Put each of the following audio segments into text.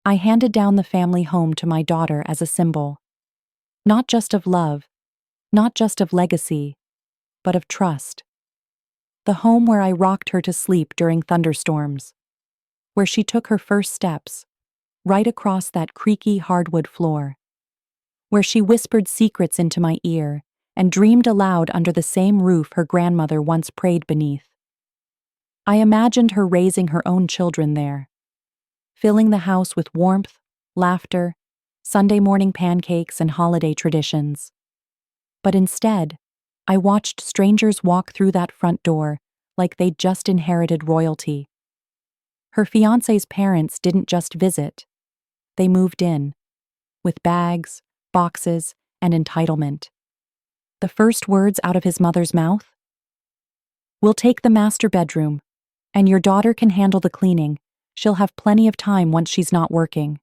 I handed down the family home to my daughter as a symbol, not just of love, not just of legacy, but of trust. The home where I rocked her to sleep during thunderstorms, where she took her first steps, right across that creaky hardwood floor, where she whispered secrets into my ear and dreamed aloud under the same roof her grandmother once prayed beneath. I imagined her raising her own children there, filling the house with warmth, laughter, Sunday morning pancakes, and holiday traditions. But instead, I watched strangers walk through that front door like they'd just inherited royalty. Her fiancé's parents didn't just visit, they moved in, with bags, boxes, and entitlement. The first words out of his mother's mouth? "We'll take the master bedroom, and your daughter can handle the cleaning. She'll have plenty of time once she's not working."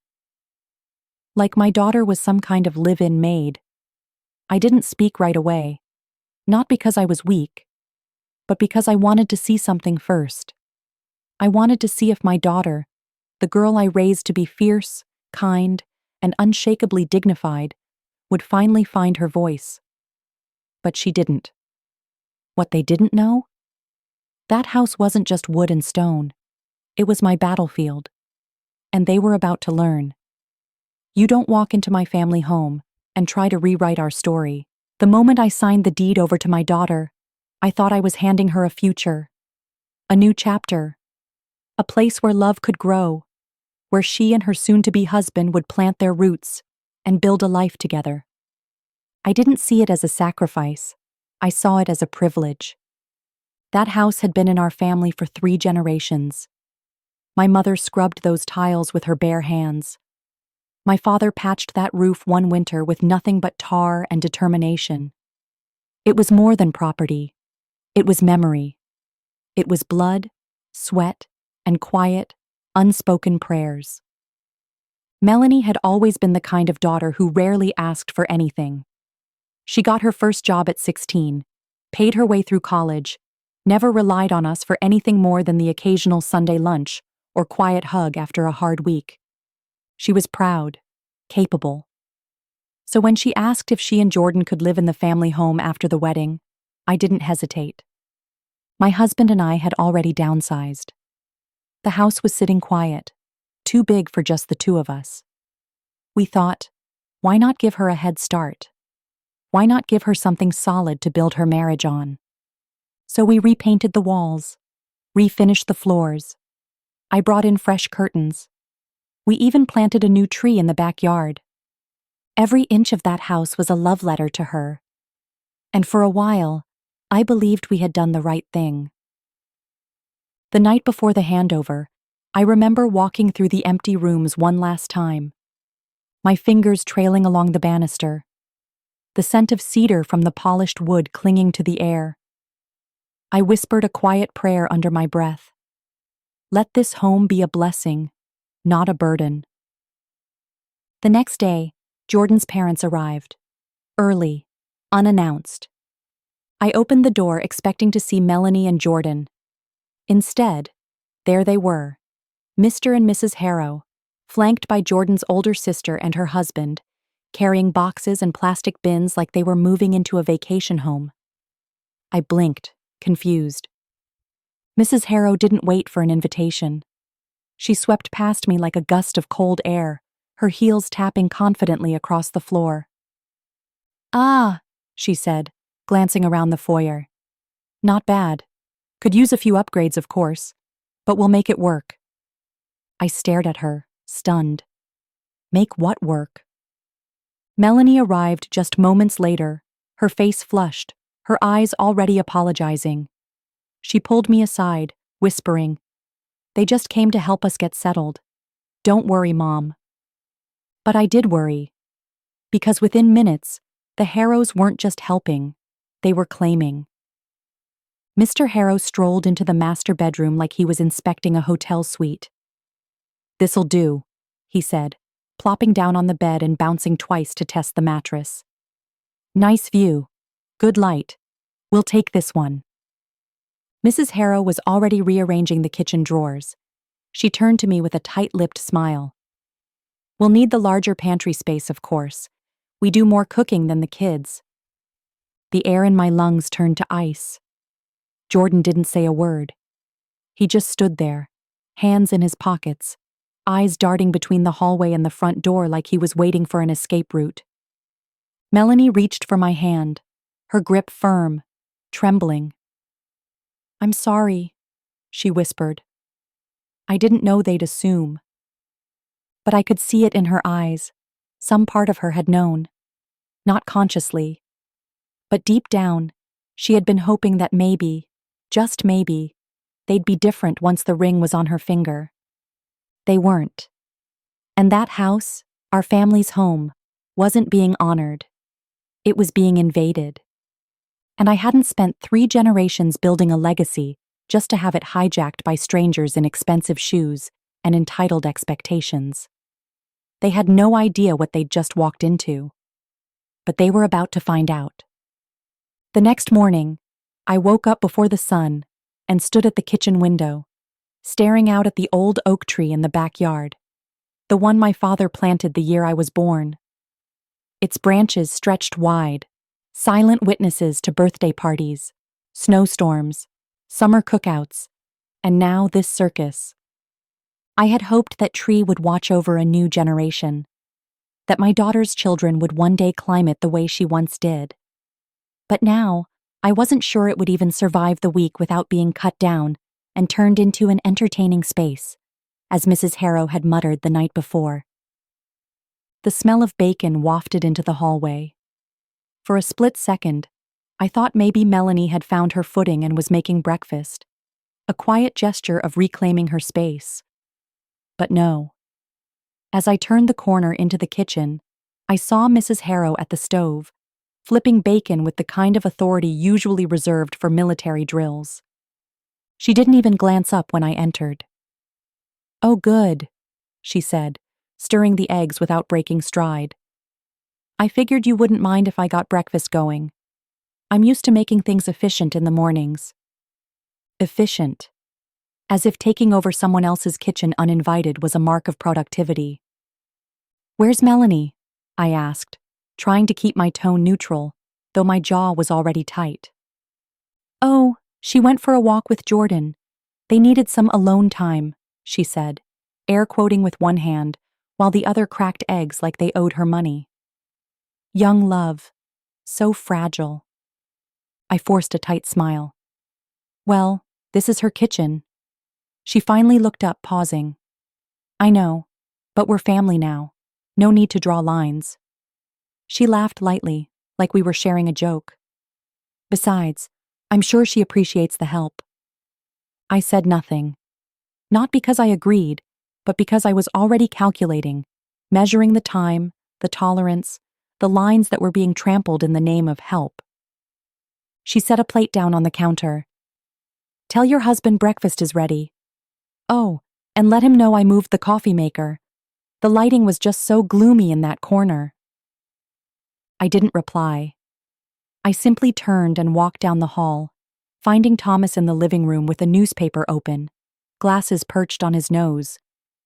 Like my daughter was some kind of live-in maid. I didn't speak right away, not because I was weak, but because I wanted to see something first. I wanted to see if my daughter, the girl I raised to be fierce, kind, and unshakably dignified, would finally find her voice. But she didn't. What they didn't know? That house wasn't just wood and stone. It was my battlefield. And they were about to learn. You don't walk into my family home and try to rewrite our story. The moment I signed the deed over to my daughter, I thought I was handing her a future, a new chapter, a place where love could grow, where she and her soon-to-be husband would plant their roots and build a life together. I didn't see it as a sacrifice. I saw it as a privilege. That house had been in our family for 3 generations. My mother scrubbed those tiles with her bare hands. My father patched that roof one winter with nothing but tar and determination. It was more than property. It was memory. It was blood, sweat, and quiet, unspoken prayers. Melanie had always been the kind of daughter who rarely asked for anything. She got her first job at 16, paid her way through college, never relied on us for anything more than the occasional Sunday lunch or quiet hug after a hard week. She was proud, capable. So when she asked if she and Jordan could live in the family home after the wedding, I didn't hesitate. My husband and I had already downsized. The house was sitting quiet, too big for just the 2 of us. We thought, why not give her a head start? Why not give her something solid to build her marriage on? So we repainted the walls, refinished the floors. I brought in fresh curtains. We even planted a new tree in the backyard. Every inch of that house was a love letter to her. And for a while, I believed we had done the right thing. The night before the handover, I remember walking through the empty rooms one last time, my fingers trailing along the banister, the scent of cedar from the polished wood clinging to the air. I whispered a quiet prayer under my breath. Let this home be a blessing, not a burden. The next day, Jordan's parents arrived. Early, unannounced. I opened the door expecting to see Melanie and Jordan. Instead, there they were, Mr. and Mrs. Harrow, flanked by Jordan's older sister and her husband, carrying boxes and plastic bins like they were moving into a vacation home. I blinked, confused. Mrs. Harrow didn't wait for an invitation. She swept past me like a gust of cold air, her heels tapping confidently across the floor. "Ah," she said, glancing around the foyer. "Not bad. Could use a few upgrades, of course, but we'll make it work." I stared at her, stunned. Make what work? Melanie arrived just moments later, her face flushed, her eyes already apologizing. She pulled me aside, whispering, "They just came to help us get settled. Don't worry, Mom." But I did worry, because within minutes, the Harrows weren't just helping, they were claiming. Mr. Harrow strolled into the master bedroom like he was inspecting a hotel suite. "This'll do," he said, plopping down on the bed and bouncing twice to test the mattress. "Nice view. Good light. We'll take this one." Mrs. Harrow was already rearranging the kitchen drawers. She turned to me with a tight-lipped smile. We'll need the larger pantry space, of course. We do more cooking than the kids. The air in my lungs turned to ice. Jordan didn't say a word. He just stood there, hands in his pockets, eyes darting between the hallway and the front door like he was waiting for an escape route. Melanie reached for my hand, her grip firm, trembling. "I'm sorry," she whispered. I didn't know they'd assume. But I could see it in her eyes. Some part of her had known. Not consciously. But deep down, she had been hoping that maybe, just maybe, they'd be different once the ring was on her finger. They weren't. And that house, our family's home, wasn't being honored. It was being invaded. And I hadn't spent 3 generations building a legacy just to have it hijacked by strangers in expensive shoes and entitled expectations. They had no idea what they'd just walked into. But they were about to find out. The next morning, I woke up before the sun and stood at the kitchen window, staring out at the old oak tree in the backyard, the one my father planted the year I was born. Its branches stretched wide, silent witnesses to birthday parties, snowstorms, summer cookouts, and now this circus. I had hoped that tree would watch over a new generation, that my daughter's children would one day climb it the way she once did. But now, I wasn't sure it would even survive the week without being cut down and turned into an entertaining space, as Mrs. Harrow had muttered the night before. The smell of bacon wafted into the hallway. For a split second, I thought maybe Melanie had found her footing and was making breakfast, a quiet gesture of reclaiming her space. But no. As I turned the corner into the kitchen, I saw Mrs. Harrow at the stove, flipping bacon with the kind of authority usually reserved for military drills. She didn't even glance up when I entered. "Oh, good," she said, stirring the eggs without breaking stride. "I figured you wouldn't mind if I got breakfast going. I'm used to making things efficient in the mornings." Efficient. As if taking over someone else's kitchen uninvited was a mark of productivity. "Where's Melanie?" I asked, trying to keep my tone neutral, though my jaw was already tight. "Oh, she went for a walk with Jordan. They needed some alone time," she said, air quoting with one hand, while the other cracked eggs like they owed her money. Young love. So fragile. I forced a tight smile. "Well, this is her kitchen." She finally looked up, pausing. "I know, but we're family now. No need to draw lines." She laughed lightly, like we were sharing a joke. "Besides, I'm sure she appreciates the help." I said nothing. Not because I agreed, but because I was already calculating, measuring the time, the tolerance, the lines that were being trampled in the name of help. She set a plate down on the counter. "Tell your husband breakfast is ready. Oh, and let him know I moved the coffee maker. The lighting was just so gloomy in that corner." I didn't reply. I simply turned and walked down the hall, finding Thomas in the living room with a newspaper open, glasses perched on his nose,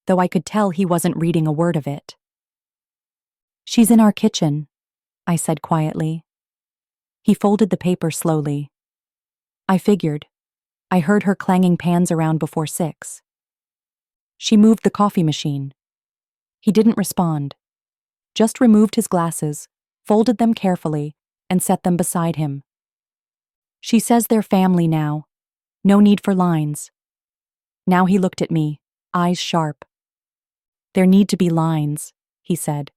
though I could tell he wasn't reading a word of it. "She's in our kitchen," I said quietly. He folded the paper slowly. I figured. I heard her clanging pans around before 6. "She moved the coffee machine." He didn't respond. Just removed his glasses, folded them carefully, and set them beside him. "She says they're family now. No need for lines." Now he looked at me, eyes sharp. "There need to be lines," he said.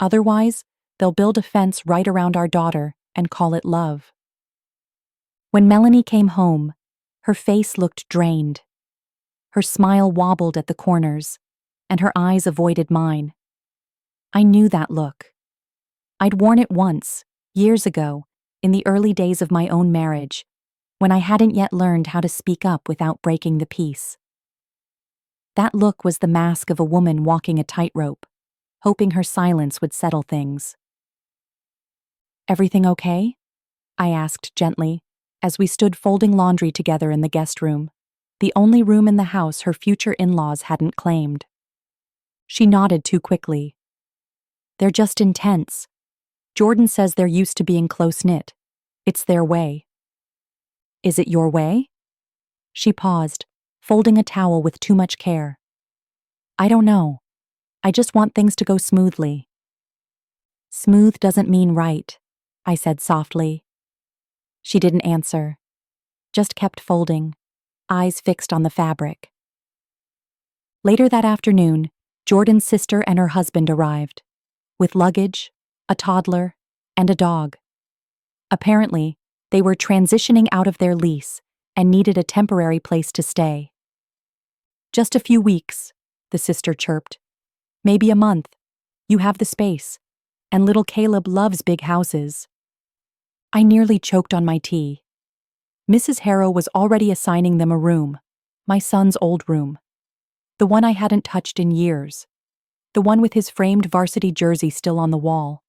"Otherwise, they'll build a fence right around our daughter and call it love." When Melanie came home, her face looked drained. Her smile wobbled at the corners, and her eyes avoided mine. I knew that look. I'd worn it once, years ago, in the early days of my own marriage, when I hadn't yet learned how to speak up without breaking the peace. That look was the mask of a woman walking a tightrope, hoping her silence would settle things. "Everything okay?" I asked gently, as we stood folding laundry together in the guest room, the only room in the house her future in-laws hadn't claimed. She nodded too quickly. They're just intense. Jordan says they're used to being close-knit. It's their way. Is it your way? She paused, folding a towel with too much care. I don't know. I just want things to go smoothly. Smooth doesn't mean right, I said softly. She didn't answer, just kept folding, eyes fixed on the fabric. Later that afternoon, Jordan's sister and her husband arrived, with luggage, a toddler, and a dog. Apparently, they were transitioning out of their lease and needed a temporary place to stay. Just a few weeks, the sister chirped. Maybe a month. You have the space, and little Caleb loves big houses. I nearly choked on my tea. Mrs. Harrow was already assigning them a room, my son's old room. The one I hadn't touched in years. The one with his framed varsity jersey still on the wall,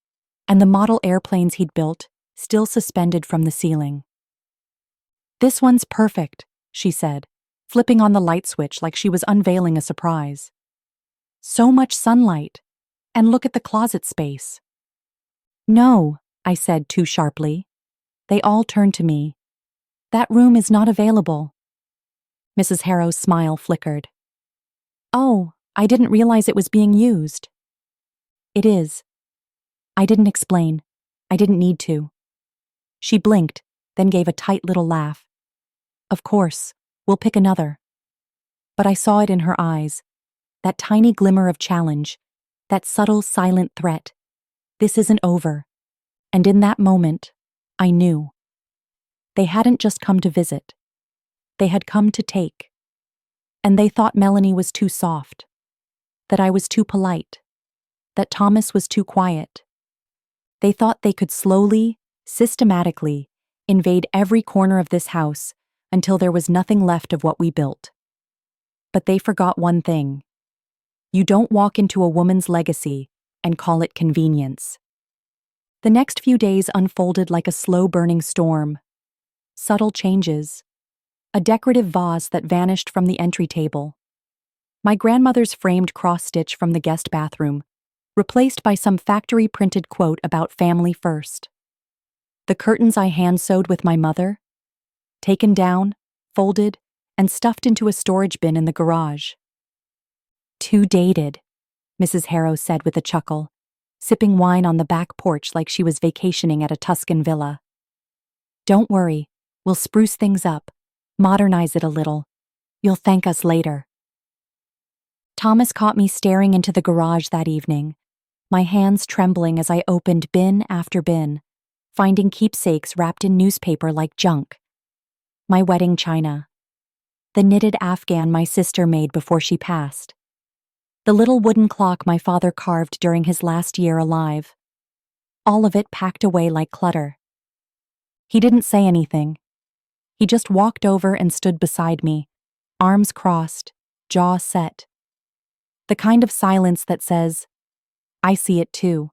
and the model airplanes he'd built still suspended from the ceiling. This one's perfect, she said, flipping on the light switch like she was unveiling a surprise. So much sunlight, and look at the closet space. No, I said too sharply. They all turned to me. That room is not available. Mrs. Harrow's smile flickered. Oh, I didn't realize it was being used. It is. I didn't explain. I didn't need to. She blinked, then gave a tight little laugh. Of course, we'll pick another. But I saw it in her eyes, that tiny glimmer of challenge, that subtle, silent threat. This isn't over. And in that moment, I knew. They hadn't just come to visit. They had come to take. And they thought Melanie was too soft, that I was too polite, that Thomas was too quiet. They thought they could slowly, systematically, invade every corner of this house until there was nothing left of what we built. But they forgot one thing. You don't walk into a woman's legacy and call it convenience. The next few days unfolded like a slow-burning storm. Subtle changes. A decorative vase that vanished from the entry table. My grandmother's framed cross-stitch from the guest bathroom, replaced by some factory-printed quote about family first. The curtains I hand-sewed with my mother, taken down, folded, and stuffed into a storage bin in the garage. Too dated, Mrs. Harrow said with a chuckle, sipping wine on the back porch like she was vacationing at a Tuscan villa. Don't worry, we'll spruce things up, modernize it a little. You'll thank us later. Thomas caught me staring into the garage that evening, my hands trembling as I opened bin after bin, finding keepsakes wrapped in newspaper like junk. My wedding china. The knitted afghan my sister made before she passed. The little wooden clock my father carved during his last year alive. All of it packed away like clutter. He didn't say anything. He just walked over and stood beside me, arms crossed, jaw set. The kind of silence that says, I see it too.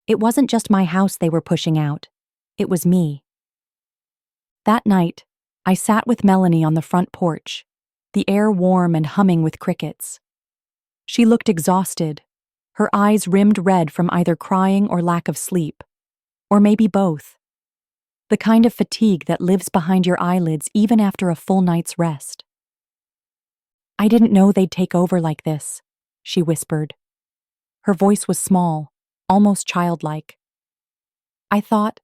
It wasn't just my house they were pushing out. It was me. That night, I sat with Melanie on the front porch, the air warm and humming with crickets. She looked exhausted, her eyes rimmed red from either crying or lack of sleep, or maybe both. The kind of fatigue that lives behind your eyelids even after a full night's rest. I didn't know they'd take over like this, she whispered. Her voice was small, almost childlike. I thought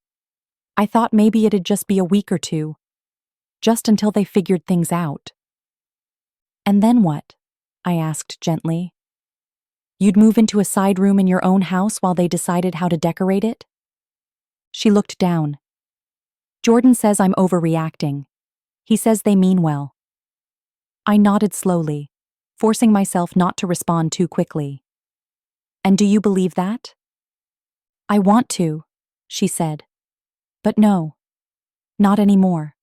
maybe it'd just be a week or two, just until they figured things out. And then what? I asked gently. You'd move into a side room in your own house while they decided how to decorate it? She looked down. Jordan says I'm overreacting. He says they mean well. I nodded slowly, forcing myself not to respond too quickly. And do you believe that? I want to, she said. But no, not anymore.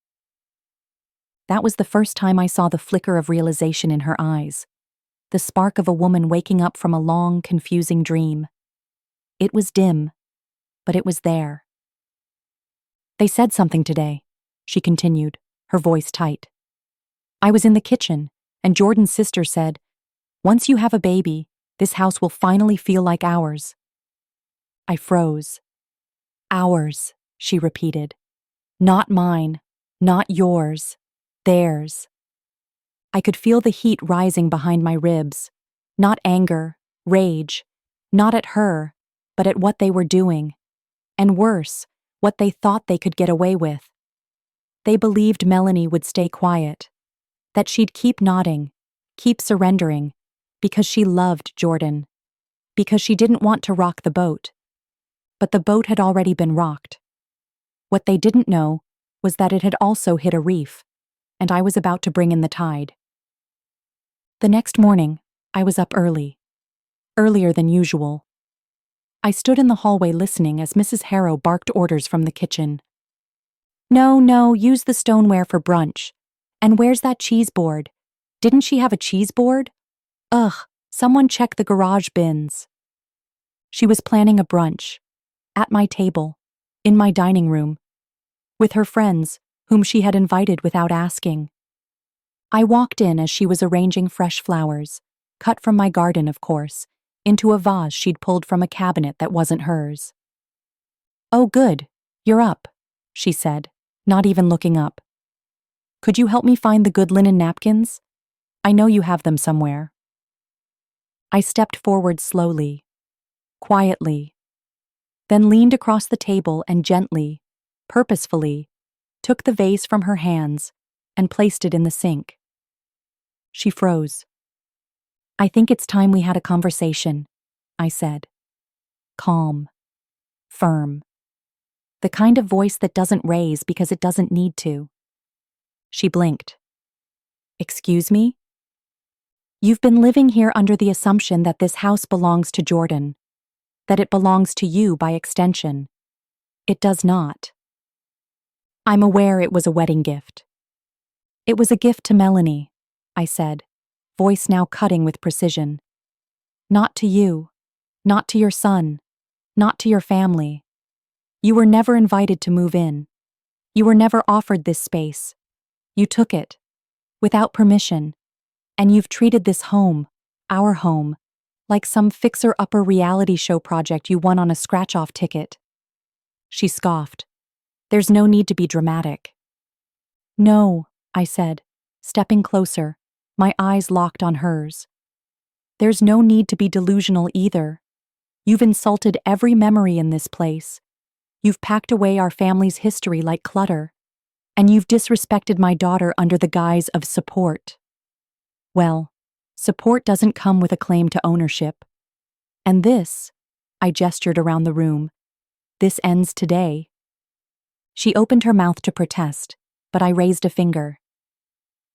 That was the first time I saw the flicker of realization in her eyes, the spark of a woman waking up from a long, confusing dream. It was dim, but it was there. They said something today, she continued, her voice tight. I was in the kitchen, and Jordan's sister said, once you have a baby, This house will finally feel like ours. I froze. Ours, she repeated. Not mine, not yours, theirs. I could feel the heat rising behind my ribs. Not anger, rage, not at her, but at what they were doing. And worse, what they thought they could get away with. They believed Melanie would stay quiet, that she'd keep nodding, keep surrendering, because she loved Jordan, because she didn't want to rock the boat. But the boat had already been rocked. What they didn't know was that it had also hit a reef, and I was about to bring in the tide. The next morning, I was up early. Earlier than usual. I stood in the hallway listening as Mrs. Harrow barked orders from the kitchen. No, use the stoneware for brunch. And where's that cheese board? Didn't she have a cheese board? Ugh, someone check the garage bins. She was planning a brunch. At my table. In my dining room. With her friends, whom she had invited without asking. I walked in as she was arranging fresh flowers, cut from my garden, of course, into a vase she'd pulled from a cabinet that wasn't hers. Oh, good, you're up, she said, not even looking up. Could you help me find the good linen napkins? I know you have them somewhere. I stepped forward slowly, quietly, then leaned across the table and gently, purposefully, took the vase from her hands and placed it in the sink. She froze. I think it's time we had a conversation, I said. Calm. Firm. The kind of voice that doesn't raise because it doesn't need to. She blinked. Excuse me? You've been living here under the assumption that this house belongs to Jordan, that it belongs to you by extension. It does not. I'm aware it was a wedding gift. It was a gift to Melanie, I said, voice now cutting with precision. Not to you, not to your son, not to your family. You were never invited to move in. You were never offered this space. You took it, without permission, and you've treated this home, our home, like some fixer-upper reality show project you won on a scratch-off ticket. She scoffed. There's no need to be dramatic. No, I said, stepping closer, my eyes locked on hers. There's no need to be delusional either. You've insulted every memory in this place. You've packed away our family's history like clutter. And you've disrespected my daughter under the guise of support. Well, support doesn't come with a claim to ownership. And this, I gestured around the room, this ends today. She opened her mouth to protest, but I raised a finger.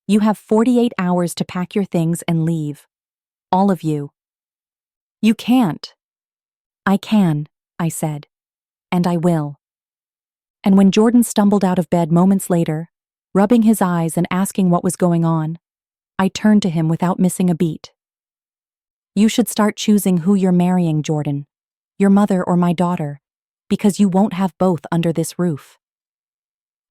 You have 48 hours to pack your things and leave. All of you. You can't. I can, I said. And I will. And when Jordan stumbled out of bed moments later, rubbing his eyes and asking what was going on, I turned to him without missing a beat. You should start choosing who you're marrying, Jordan, your mother or my daughter, because you won't have both under this roof.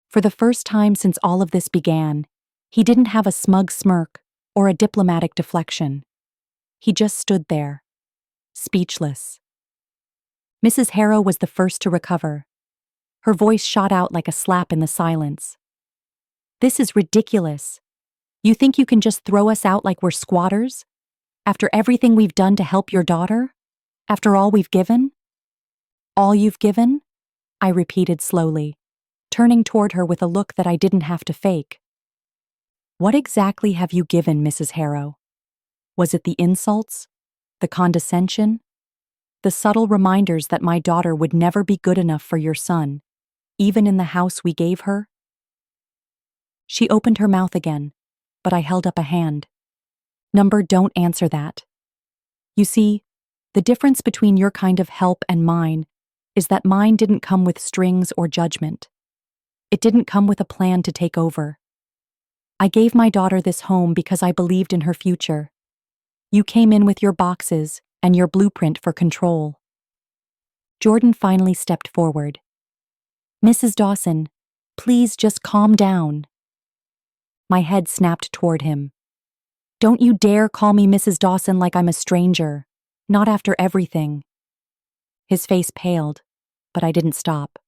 For the first time since all of this began, he didn't have a smug smirk or a diplomatic deflection. He just stood there, speechless. Mrs. Harrow was the first to recover. Her voice shot out like a slap in the silence. This is ridiculous. You think you can just throw us out like we're squatters? After everything we've done to help your daughter? After all we've given? All you've given? I repeated slowly, turning toward her with a look that I didn't have to fake. What exactly have you given, Mrs. Harrow? Was it the insults? The condescension? The subtle reminders that my daughter would never be good enough for your son, even in the house we gave her? She opened her mouth again, but I held up a hand. Number, don't answer that. You see, the difference between your kind of help and mine is that mine didn't come with strings or judgment. It didn't come with a plan to take over. I gave my daughter this home because I believed in her future. You came in with your boxes and your blueprint for control. Jordan finally stepped forward. Mrs. Dawson, please just calm down. My head snapped toward him. Don't you dare call me Mrs. Dawson like I'm a stranger. Not after everything. His face paled, but I didn't stop.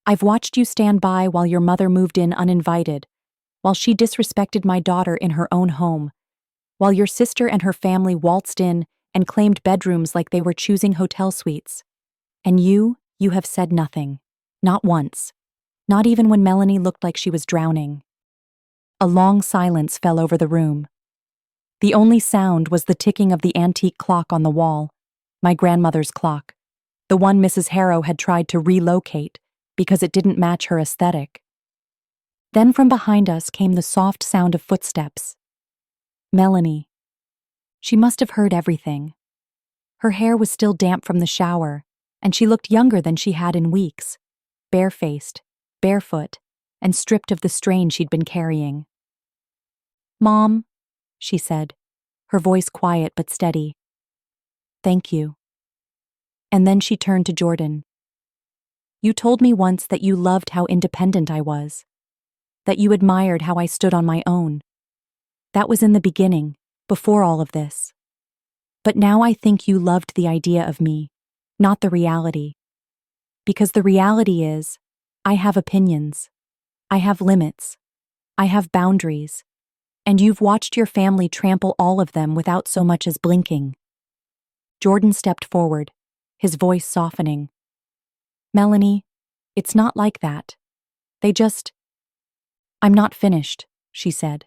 I've watched you stand by while your mother moved in uninvited, while she disrespected my daughter in her own home, while your sister and her family waltzed in and claimed bedrooms like they were choosing hotel suites. And you have said nothing. Not once. Not even when Melanie looked like she was drowning. A long silence fell over the room. The only sound was the ticking of the antique clock on the wall, my grandmother's clock, the one Mrs. Harrow had tried to relocate because it didn't match her aesthetic. Then from behind us came the soft sound of footsteps. Melanie. She must have heard everything. Her hair was still damp from the shower, and she looked younger than she had in weeks, barefaced, barefoot, and stripped of the strain she'd been carrying. "Mom," she said, her voice quiet but steady. "Thank you." And then she turned to Jordan. "You told me once that you loved how independent I was, that you admired how I stood on my own. That was in the beginning, before all of this. But now I think you loved the idea of me, not the reality. Because the reality is, I have opinions. I have limits. I have boundaries. And you've watched your family trample all of them without so much as blinking." Jordan stepped forward, his voice softening. "Melanie, it's not like that. I'm not finished," she said.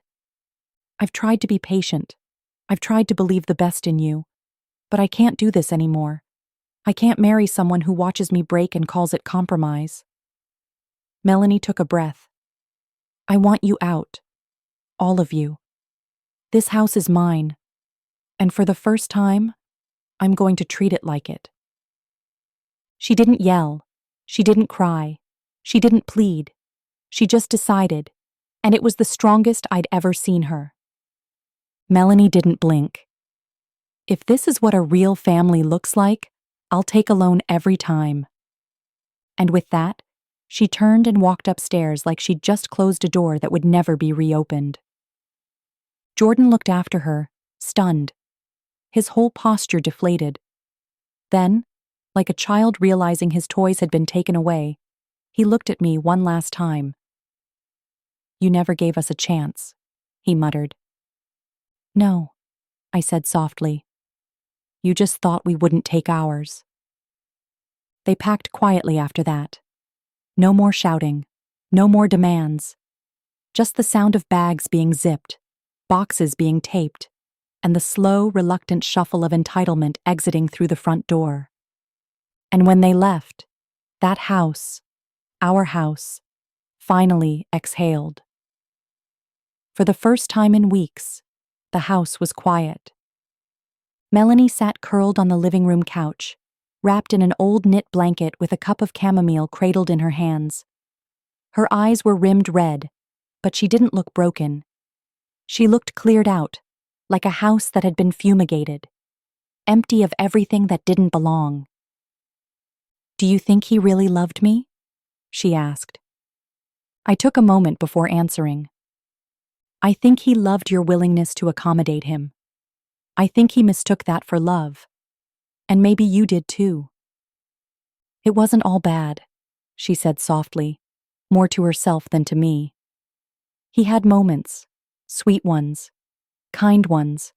"I've tried to be patient. I've tried to believe the best in you. But I can't do this anymore. I can't marry someone who watches me break and calls it compromise." Melanie took a breath. "I want you out. All of you. This house is mine. And for the first time, I'm going to treat it like it." She didn't yell. She didn't cry. She didn't plead. She just decided, and it was the strongest I'd ever seen her. Melanie didn't blink. "If this is what a real family looks like, I'll take a loan every time." And with that, she turned and walked upstairs like she'd just closed a door that would never be reopened. Jordan looked after her, stunned, his whole posture deflated. Then, like a child realizing his toys had been taken away, he looked at me one last time. "You never gave us a chance," he muttered. "No," I said softly. "You just thought we wouldn't take ours." They packed quietly after that. No more shouting, no more demands. Just the sound of bags being zipped, boxes being taped, and the slow, reluctant shuffle of entitlement exiting through the front door. And when they left, that house, our house, finally exhaled. For the first time in weeks, the house was quiet. Melanie sat curled on the living room couch, wrapped in an old knit blanket with a cup of chamomile cradled in her hands. Her eyes were rimmed red, but she didn't look broken. She looked cleared out, like a house that had been fumigated, empty of everything that didn't belong. "Do you think he really loved me?" she asked. I took a moment before answering. "I think he loved your willingness to accommodate him. I think he mistook that for love. And maybe you did too." "It wasn't all bad," she said softly, more to herself than to me. "He had moments, sweet ones, kind ones.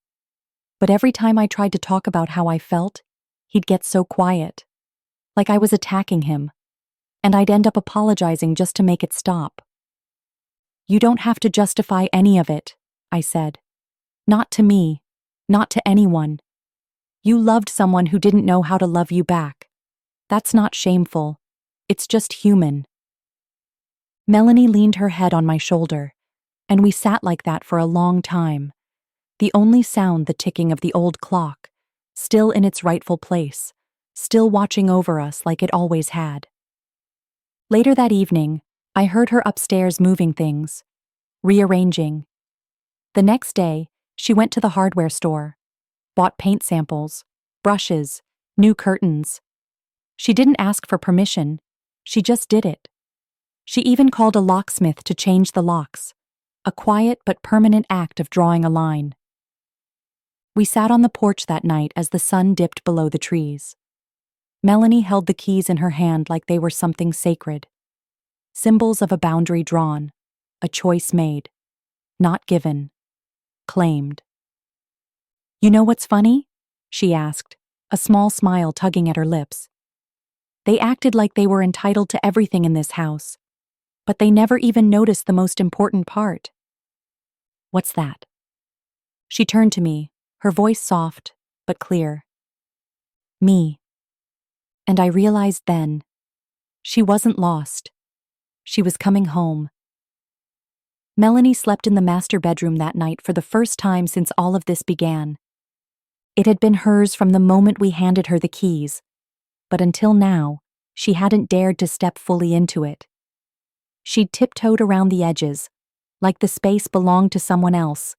But every time I tried to talk about how I felt, he'd get so quiet, like I was attacking him, and I'd end up apologizing just to make it stop." "You don't have to justify any of it," I said. "Not to me, not to anyone. You loved someone who didn't know how to love you back. That's not shameful. It's just human." Melanie leaned her head on my shoulder, and we sat like that for a long time, the only sound the ticking of the old clock, still in its rightful place, still watching over us like it always had. Later that evening, I heard her upstairs moving things, rearranging. The next day, she went to the hardware store, bought paint samples, brushes, new curtains. She didn't ask for permission, she just did it. She even called a locksmith to change the locks, a quiet but permanent act of drawing a line. We sat on the porch that night as the sun dipped below the trees. Melanie held the keys in her hand like they were something sacred. Symbols of a boundary drawn, a choice made, not given, claimed. "You know what's funny?" she asked, a small smile tugging at her lips. "They acted like they were entitled to everything in this house, but they never even noticed the most important part." "What's that?" She turned to me, her voice soft but clear. "Me." And I realized then, she wasn't lost. She was coming home. Melanie slept in the master bedroom that night for the first time since all of this began. It had been hers from the moment we handed her the keys, but until now, she hadn't dared to step fully into it. She'd tiptoed around the edges, like the space belonged to someone else,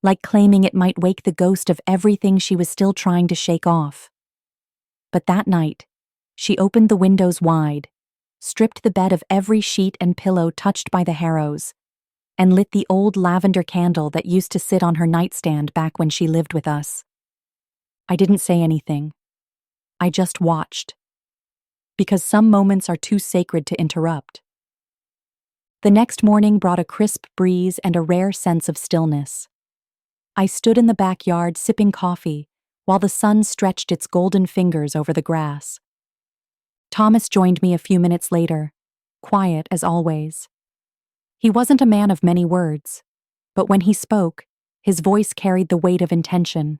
like claiming it might wake the ghost of everything she was still trying to shake off. But that night, she opened the windows wide, stripped the bed of every sheet and pillow touched by the harrows, and lit the old lavender candle that used to sit on her nightstand back when she lived with us. I didn't say anything. I just watched. Because some moments are too sacred to interrupt. The next morning brought a crisp breeze and a rare sense of stillness. I stood in the backyard sipping coffee while the sun stretched its golden fingers over the grass. Thomas joined me a few minutes later, quiet as always. He wasn't a man of many words, but when he spoke, his voice carried the weight of intention.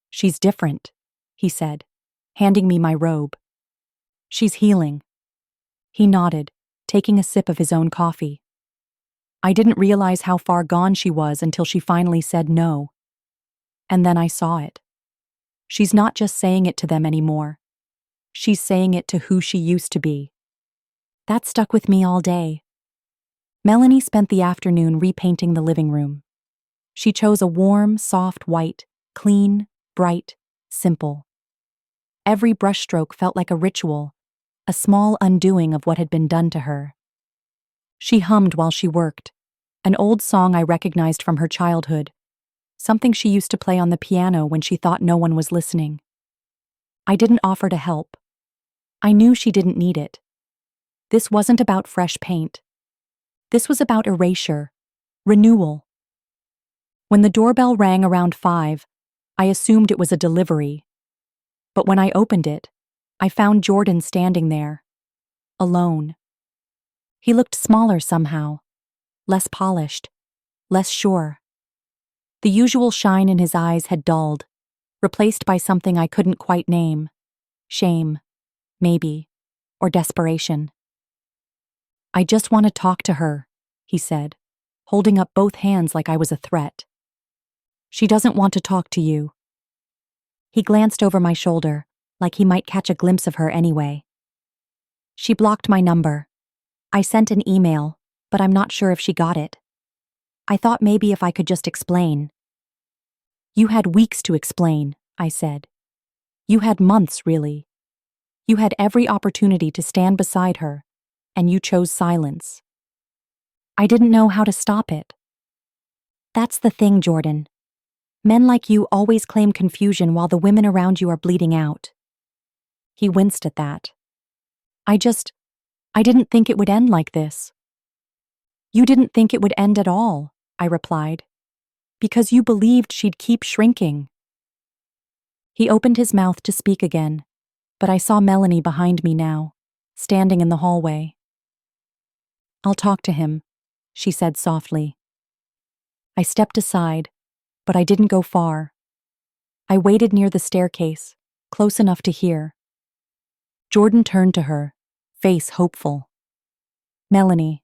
"She's different," he said, handing me my robe. "She's healing." He nodded, taking a sip of his own coffee. I didn't realize how far gone she was until she finally said no. And then I saw it. She's not just saying it to them anymore. She's saying it to who she used to be. That stuck with me all day. Melanie spent the afternoon repainting the living room. She chose a warm, soft white, clean, bright, simple. Every brushstroke felt like a ritual, a small undoing of what had been done to her. She hummed while she worked, an old song I recognized from her childhood, something she used to play on the piano when she thought no one was listening. I didn't offer to help. I knew she didn't need it. This wasn't about fresh paint. This was about erasure, renewal. When the doorbell rang around 5, I assumed it was a delivery. But when I opened it, I found Jordan standing there, alone. He looked smaller somehow, less polished, less sure. The usual shine in his eyes had dulled, replaced by something I couldn't quite name. Shame, maybe, or desperation. "I just want to talk to her," he said, holding up both hands like I was a threat. "She doesn't want to talk to you." He glanced over my shoulder, like he might catch a glimpse of her anyway. "She blocked my number. I sent an email, but I'm not sure if she got it. I thought maybe if I could just explain." "You had weeks to explain," I said. "You had months, really. You had every opportunity to stand beside her, and you chose silence." "I didn't know how to stop it." "That's the thing, Jordan. Men like you always claim confusion while the women around you are bleeding out." He winced at that. I didn't think it would end like this." "You didn't think it would end at all," I replied, "because you believed she'd keep shrinking." He opened his mouth to speak again, but I saw Melanie behind me now, standing in the hallway. "I'll talk to him," she said softly. I stepped aside, but I didn't go far. I waited near the staircase, close enough to hear. Jordan turned to her, face hopeful. "Melanie,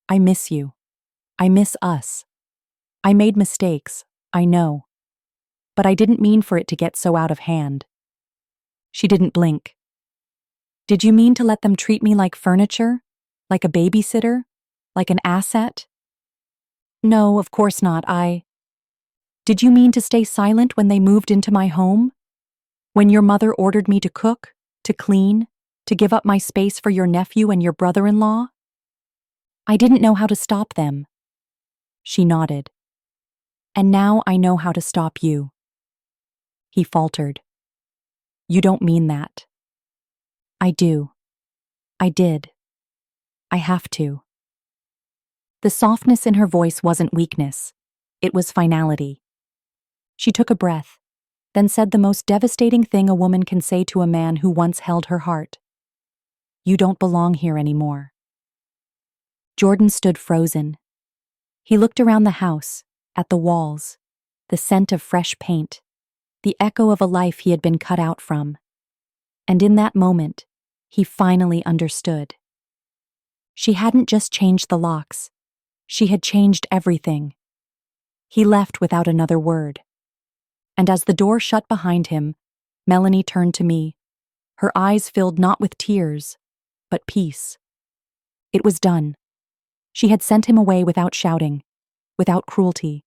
I miss you. I miss us. I made mistakes, I know. But I didn't mean for it to get so out of hand." She didn't blink. "Did you mean to let them treat me like furniture? Like a babysitter? Like an asset?" "No, of course not. Did you mean to stay silent when they moved into my home? When your mother ordered me to cook, to clean, to give up my space for your nephew and your brother-in-law?" "I didn't know how to stop them." She nodded. "And now I know how to stop you." he faltered. You don't mean that. I do. I did. I have to. The softness in her voice wasn't weakness. It was finality. She took a breath, then said the most devastating thing a woman can say to a man who once held her heart. You don't belong here anymore. Jordan stood frozen. He looked around the house, at the walls, the scent of fresh paint, the echo of a life he had been cut out from. And in that moment, he finally understood. She hadn't just changed the locks. She had changed everything. He left without another word. And as the door shut behind him, Melanie turned to me, her eyes filled not with tears, but peace. It was done. She had sent him away without shouting, without cruelty.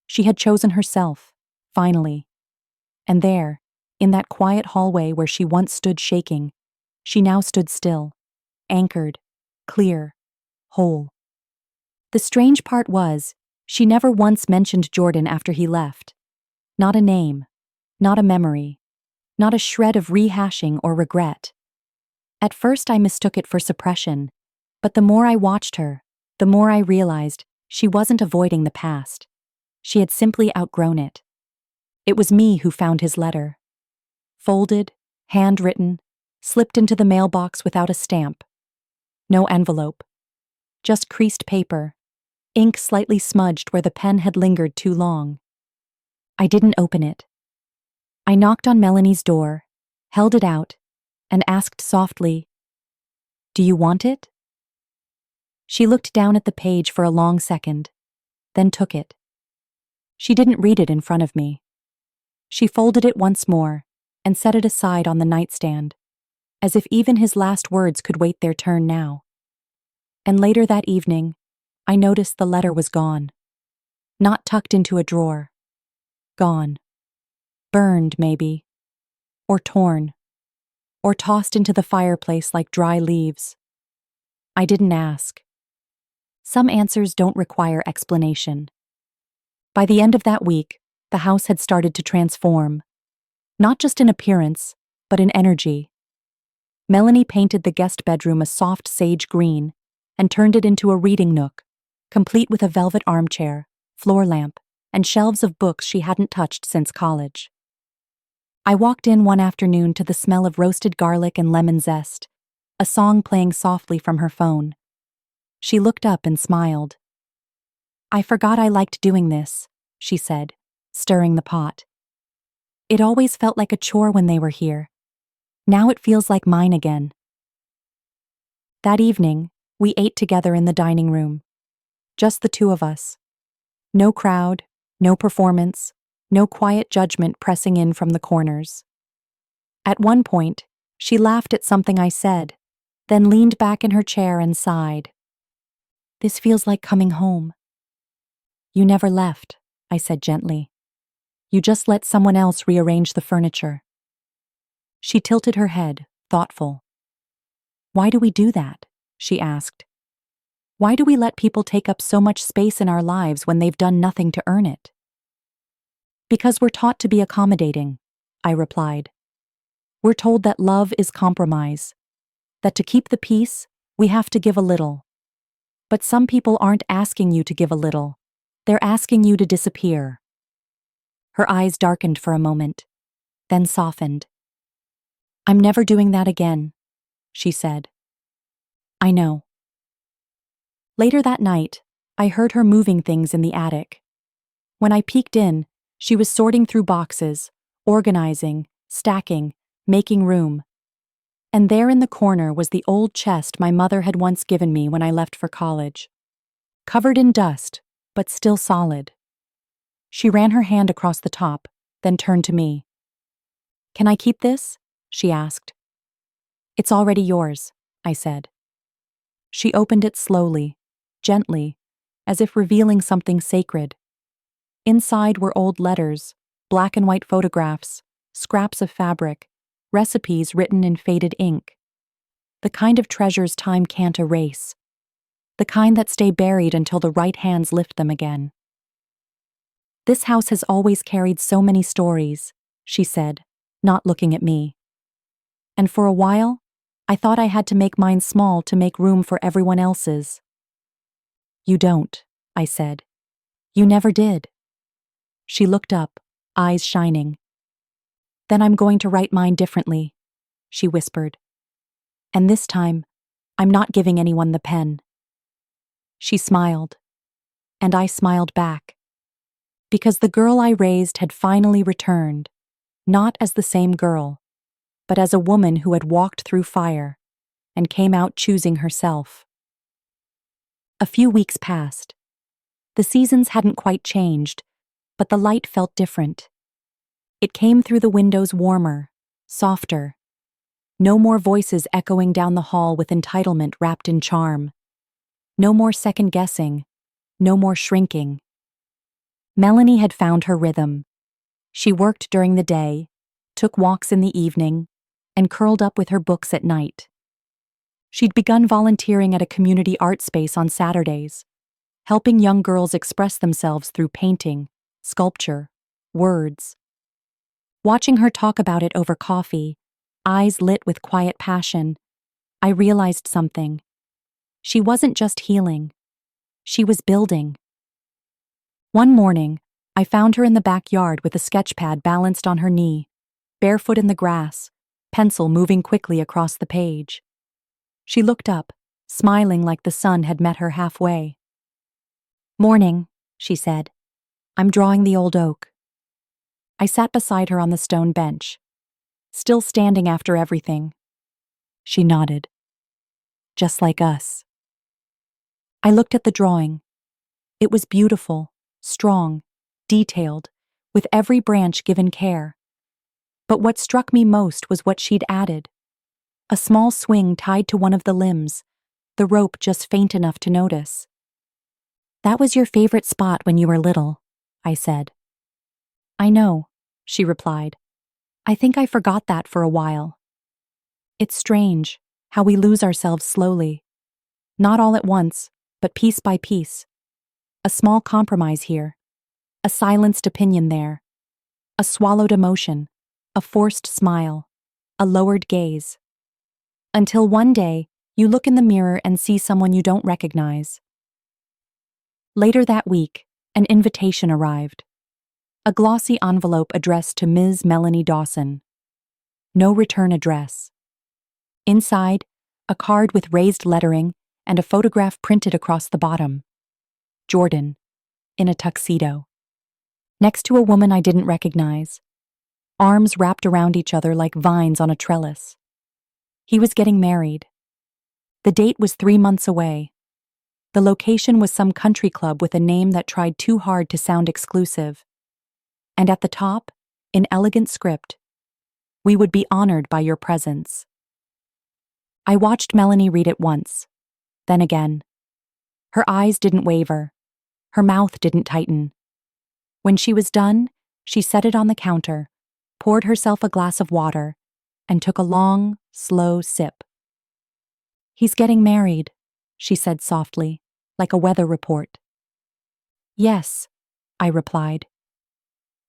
She had chosen herself, finally. And there, in that quiet hallway where she once stood shaking, she now stood still, anchored, clear, whole. The strange part was, she never once mentioned Jordan after he left. Not a name, not a memory, not a shred of rehashing or regret. At first I mistook it for suppression, but the more I watched her, the more I realized she wasn't avoiding the past. She had simply outgrown it. It was me who found his letter. Folded, handwritten, slipped into the mailbox without a stamp. No envelope. Just creased paper, ink slightly smudged where the pen had lingered too long. I didn't open it. I knocked on Melanie's door, held it out, and asked softly, "Do you want it?" She looked down at the page for a long second, then took it. She didn't read it in front of me. She folded it once more and set it aside on the nightstand, as if even his last words could wait their turn now. And later that evening, I noticed the letter was gone. Not tucked into a drawer. Gone. Burned, maybe. Or torn. Or tossed into the fireplace like dry leaves. I didn't ask. Some answers don't require explanation. By the end of that week, the house had started to transform. Not just in appearance, but in energy. Melanie painted the guest bedroom a soft sage green and turned it into a reading nook, complete with a velvet armchair, floor lamp, and shelves of books she hadn't touched since college. I walked in one afternoon to the smell of roasted garlic and lemon zest, a song playing softly from her phone. She looked up and smiled. "I forgot I liked doing this," she said, stirring the pot. "It always felt like a chore when they were here. Now it feels like mine again." That evening, we ate together in the dining room. Just the two of us. No crowd, no performance, no quiet judgment pressing in from the corners. At one point, she laughed at something I said, then leaned back in her chair and sighed. "This feels like coming home." "You never left," I said gently. "You just let someone else rearrange the furniture." She tilted her head, thoughtful. "Why do we do that?" she asked. "Why do we let people take up so much space in our lives when they've done nothing to earn it?" "Because we're taught to be accommodating," I replied. "We're told that love is compromise, that to keep the peace, we have to give a little. But some people aren't asking you to give a little. They're asking you to disappear." Her eyes darkened for a moment, then softened. "I'm never doing that again," she said. "I know." Later that night, I heard her moving things in the attic. When I peeked in, she was sorting through boxes, organizing, stacking, making room. And there in the corner was the old chest my mother had once given me when I left for college. Covered in dust, but still solid. She ran her hand across the top, then turned to me. "Can I keep this?" she asked. "It's already yours," I said. She opened it slowly, gently, as if revealing something sacred. Inside were old letters, black and white photographs, scraps of fabric, recipes written in faded ink. The kind of treasures time can't erase. The kind that stay buried until the right hands lift them again. "This house has always carried so many stories," she said, not looking at me. And for a while, I thought I had to make mine small to make room for everyone else's. You don't, I said. You never did. She looked up, eyes shining. Then I'm going to write mine differently, she whispered. And this time, I'm not giving anyone the pen. She smiled, and I smiled back. Because the girl I raised had finally returned, not as the same girl, but as a woman who had walked through fire and came out choosing herself. A few weeks passed. The seasons hadn't quite changed, but the light felt different. It came through the windows warmer, softer. No more voices echoing down the hall with entitlement wrapped in charm. No more second-guessing, no more shrinking. Melanie had found her rhythm. She worked during the day, took walks in the evening, and curled up with her books at night. She'd begun volunteering at a community art space on Saturdays, helping young girls express themselves through painting, sculpture, words. Watching her talk about it over coffee, eyes lit with quiet passion, I realized something. She wasn't just healing. She was building. One morning, I found her in the backyard with a sketch pad balanced on her knee, barefoot in the grass, pencil moving quickly across the page. She looked up, smiling like the sun had met her halfway. "Morning," she said. "I'm drawing the old oak." I sat beside her on the stone bench, still standing after everything. She nodded. "Just like us." I looked at the drawing. It was beautiful, strong, detailed, with every branch given care. But what struck me most was what she'd added. A small swing tied to one of the limbs, the rope just faint enough to notice. "That was your favorite spot when you were little," I said. "I know," she replied. "I think I forgot that for a while." It's strange how we lose ourselves slowly. Not all at once, but piece by piece. A small compromise here, a silenced opinion there, a swallowed emotion, a forced smile, a lowered gaze. Until one day, you look in the mirror and see someone you don't recognize. Later that week, an invitation arrived. A glossy envelope addressed to Ms. Melanie Dawson. No return address. Inside, a card with raised lettering and a photograph printed across the bottom. Jordan, in a tuxedo. Next to a woman I didn't recognize. Arms wrapped around each other like vines on a trellis. He was getting married. The date was 3 months away. The location was some country club with a name that tried too hard to sound exclusive. And at the top, in elegant script, "We would be honored by your presence." I watched Melanie read it once, then again. Her eyes didn't waver. Her mouth didn't tighten. When she was done, she set it on the counter, poured herself a glass of water, and took a long, slow sip. "He's getting married," she said softly, like a weather report. "Yes," I replied.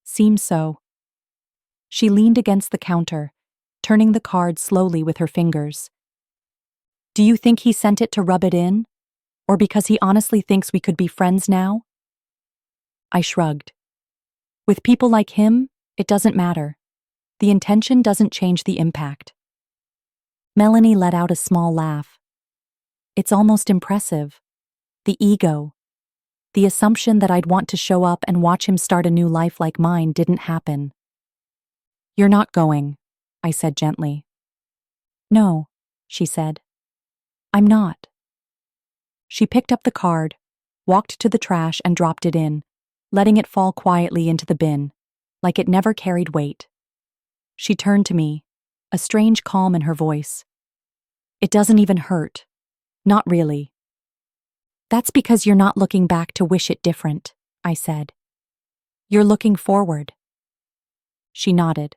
"Seems so." She leaned against the counter, turning the card slowly with her fingers. "Do you think he sent it to rub it in? Or because he honestly thinks we could be friends now?" I shrugged. With people like him, it doesn't matter. The intention doesn't change the impact. Melanie let out a small laugh. It's almost impressive. The ego. The assumption that I'd want to show up and watch him start a new life like mine didn't happen. "You're not going," I said gently. "No," she said. "I'm not." She picked up the card, walked to the trash and dropped it in, letting it fall quietly into the bin, like it never carried weight. She turned to me, a strange calm in her voice. "It doesn't even hurt. Not really." "That's because you're not looking back to wish it different," I said. "You're looking forward." She nodded.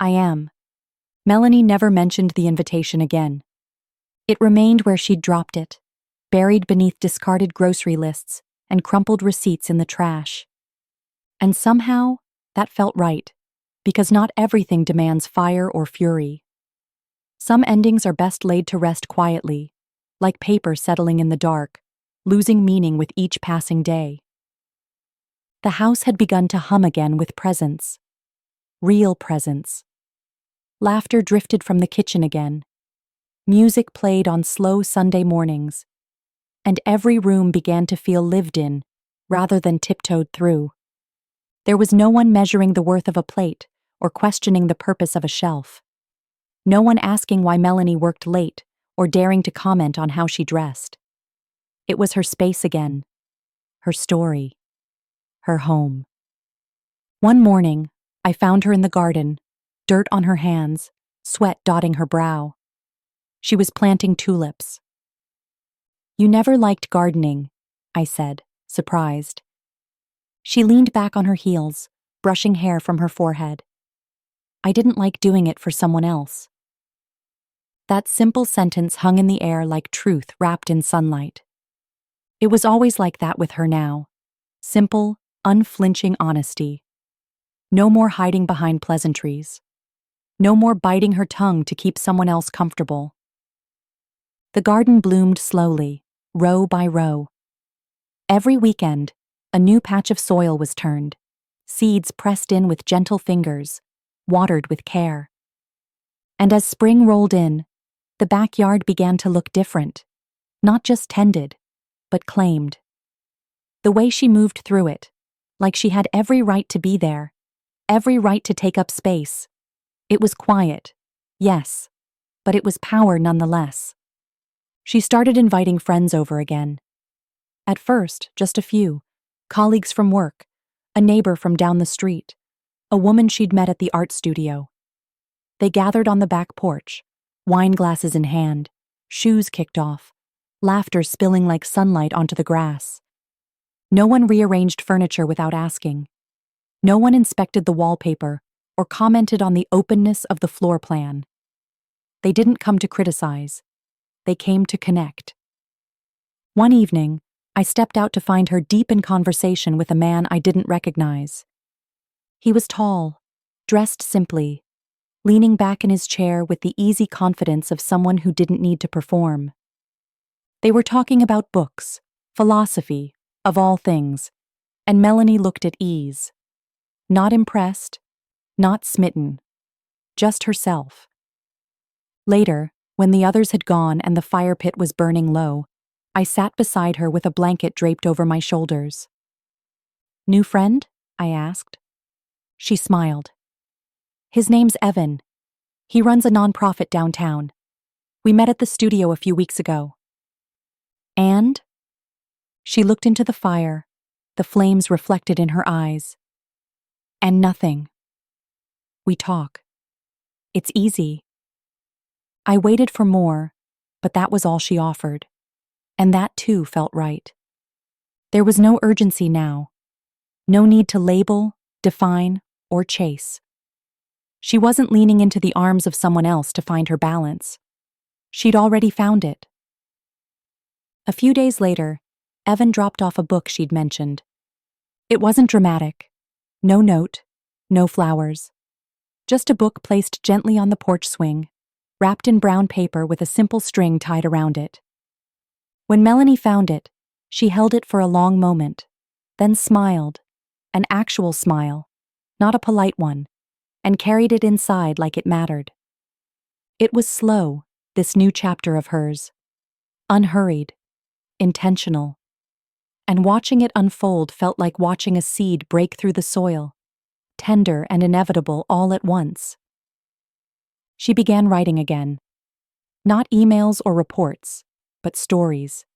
"I am." Melanie never mentioned the invitation again. It remained where she'd dropped it, buried beneath discarded grocery lists and crumpled receipts in the trash. And somehow, that felt right, because not everything demands fire or fury. Some endings are best laid to rest quietly, like paper settling in the dark, losing meaning with each passing day. The house had begun to hum again with presence. Real presence. Laughter drifted from the kitchen again. Music played on slow Sunday mornings. And every room began to feel lived in, rather than tiptoed through. There was no one measuring the worth of a plate or questioning the purpose of a shelf. No one asking why Melanie worked late or daring to comment on how she dressed. It was her space again. Her story. Her home. One morning, I found her in the garden, dirt on her hands, sweat dotting her brow. She was planting tulips. "You never liked gardening," I said, surprised. She leaned back on her heels, brushing hair from her forehead. "I didn't like doing it for someone else." That simple sentence hung in the air like truth wrapped in sunlight. It was always like that with her now. Simple, unflinching honesty. No more hiding behind pleasantries. No more biting her tongue to keep someone else comfortable. The garden bloomed slowly, row by row. Every weekend, a new patch of soil was turned, seeds pressed in with gentle fingers, watered with care. And as spring rolled in, the backyard began to look different, not just tended, but claimed. The way she moved through it, like she had every right to be there, every right to take up space. It was quiet, yes, but it was power nonetheless. She started inviting friends over again. At first, just a few, colleagues from work, a neighbor from down the street, a woman she'd met at the art studio. They gathered on the back porch, wine glasses in hand, shoes kicked off, laughter spilling like sunlight onto the grass. No one rearranged furniture without asking. No one inspected the wallpaper or commented on the openness of the floor plan. They didn't come to criticize. They came to connect. One evening, I stepped out to find her deep in conversation with a man I didn't recognize. He was tall, dressed simply, leaning back in his chair with the easy confidence of someone who didn't need to perform. They were talking about books, philosophy, of all things, and Melanie looked at ease. Not impressed, not smitten, just herself. Later, when the others had gone and the fire pit was burning low, I sat beside her with a blanket draped over my shoulders. "New friend?" I asked. She smiled. "His name's Evan. He runs a nonprofit downtown. We met at the studio a few weeks ago." "And?" She looked into the fire, the flames reflected in her eyes. "And nothing. We talk. It's easy." I waited for more, but that was all she offered. And that too felt right. There was no urgency now. No need to label, define, or chase. She wasn't leaning into the arms of someone else to find her balance. She'd already found it. A few days later, Evan dropped off a book she'd mentioned. It wasn't dramatic. No note, no flowers. Just a book placed gently on the porch swing, wrapped in brown paper with a simple string tied around it. When Melanie found it, she held it for a long moment, then smiled, an actual smile, not a polite one, and carried it inside like it mattered. It was slow, this new chapter of hers, unhurried, intentional, and watching it unfold felt like watching a seed break through the soil, tender and inevitable all at once. She began writing again. Not emails or reports, but stories.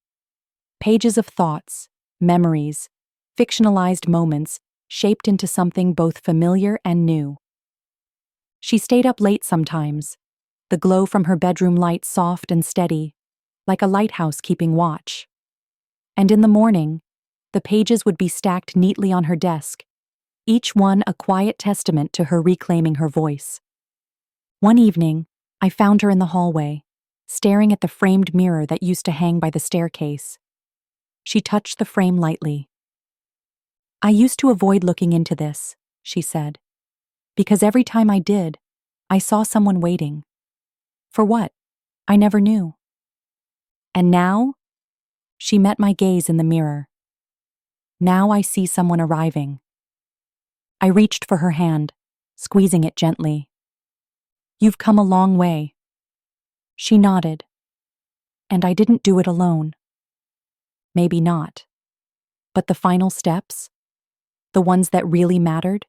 Pages of thoughts, memories, fictionalized moments shaped into something both familiar and new. She stayed up late sometimes, the glow from her bedroom light soft and steady, like a lighthouse keeping watch. And in the morning, the pages would be stacked neatly on her desk, each one a quiet testament to her reclaiming her voice. One evening, I found her in the hallway, staring at the framed mirror that used to hang by the staircase. She touched the frame lightly. "I used to avoid looking into this," she said. Because every time I did, I saw someone waiting. For what? I never knew. And now, she met my gaze in the mirror. Now I see someone arriving. I reached for her hand, squeezing it gently. You've come a long way. She nodded. And I didn't do it alone. Maybe not. But the final steps? The ones that really mattered?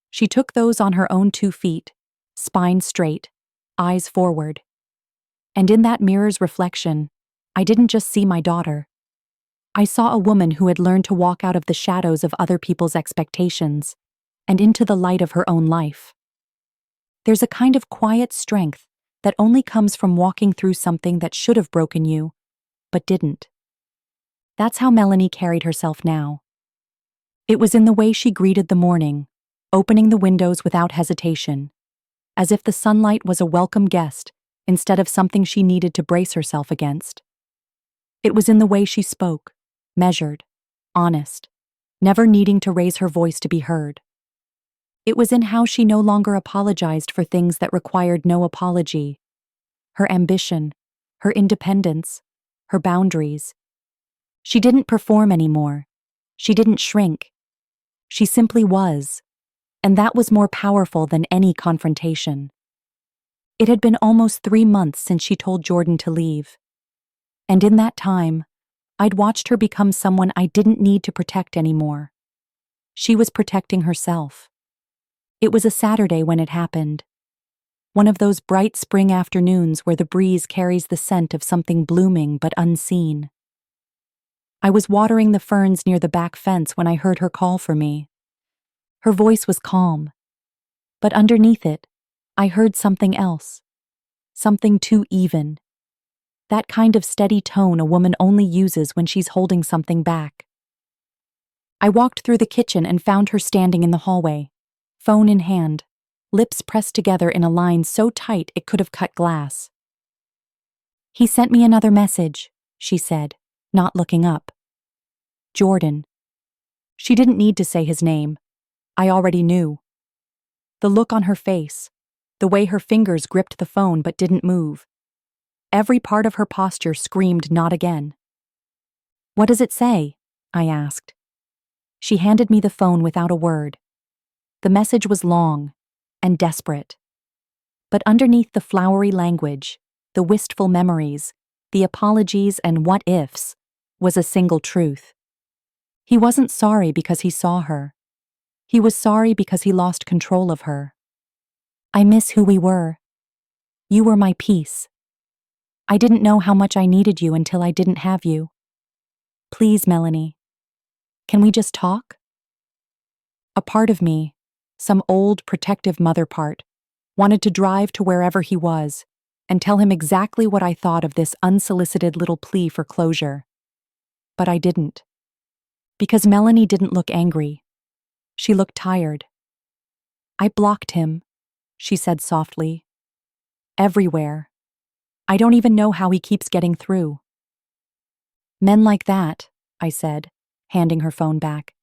She took those on her own 2 feet, spine straight, eyes forward. And in that mirror's reflection, I didn't just see my daughter. I saw a woman who had learned to walk out of the shadows of other people's expectations and into the light of her own life. There's a kind of quiet strength that only comes from walking through something that should have broken you, but didn't. That's how Melanie carried herself now. It was in the way she greeted the morning, opening the windows without hesitation, as if the sunlight was a welcome guest instead of something she needed to brace herself against. It was in the way she spoke, measured, honest, never needing to raise her voice to be heard. It was in how she no longer apologized for things that required no apology. Her ambition, her independence, her boundaries. She didn't perform anymore. She didn't shrink. She simply was, and that was more powerful than any confrontation. It had been almost 3 months since she told Jordan to leave. And in that time, I'd watched her become someone I didn't need to protect anymore. She was protecting herself. It was a Saturday when it happened. One of those bright spring afternoons where the breeze carries the scent of something blooming but unseen. I was watering the ferns near the back fence when I heard her call for me. Her voice was calm, but underneath it, I heard something else. Something too even. That kind of steady tone a woman only uses when she's holding something back. I walked through the kitchen and found her standing in the hallway, phone in hand, lips pressed together in a line so tight it could have cut glass. He sent me another message, she said, not looking up. Jordan. She didn't need to say his name. I already knew. The look on her face, the way her fingers gripped the phone but didn't move. Every part of her posture screamed not again. What does it say? I asked. She handed me the phone without a word. The message was long and desperate. But underneath the flowery language, the wistful memories, the apologies and what-ifs, was a single truth. He wasn't sorry because he saw her. He was sorry because he lost control of her. I miss who we were. You were my peace. I didn't know how much I needed you until I didn't have you. Please, Melanie. Can we just talk? A part of me, some old protective mother part, wanted to drive to wherever he was and tell him exactly what I thought of this unsolicited little plea for closure. But I didn't. Because Melanie didn't look angry. She looked tired. I blocked him, she said softly. Everywhere. I don't even know how he keeps getting through. Men like that, I said, handing her phone back.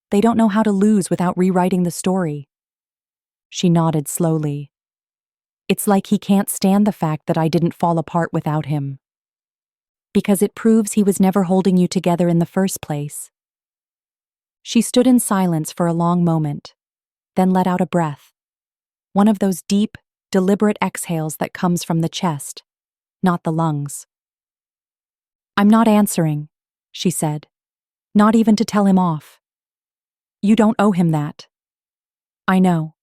They don't know how to lose without rewriting the story. She nodded slowly. It's like he can't stand the fact that I didn't fall apart without him. Because it proves he was never holding you together in the first place. She stood in silence for a long moment, then let out a breath. One of those deep, deliberate exhales that comes from the chest, not the lungs. I'm not answering, she said, not even to tell him off. You don't owe him that. I know.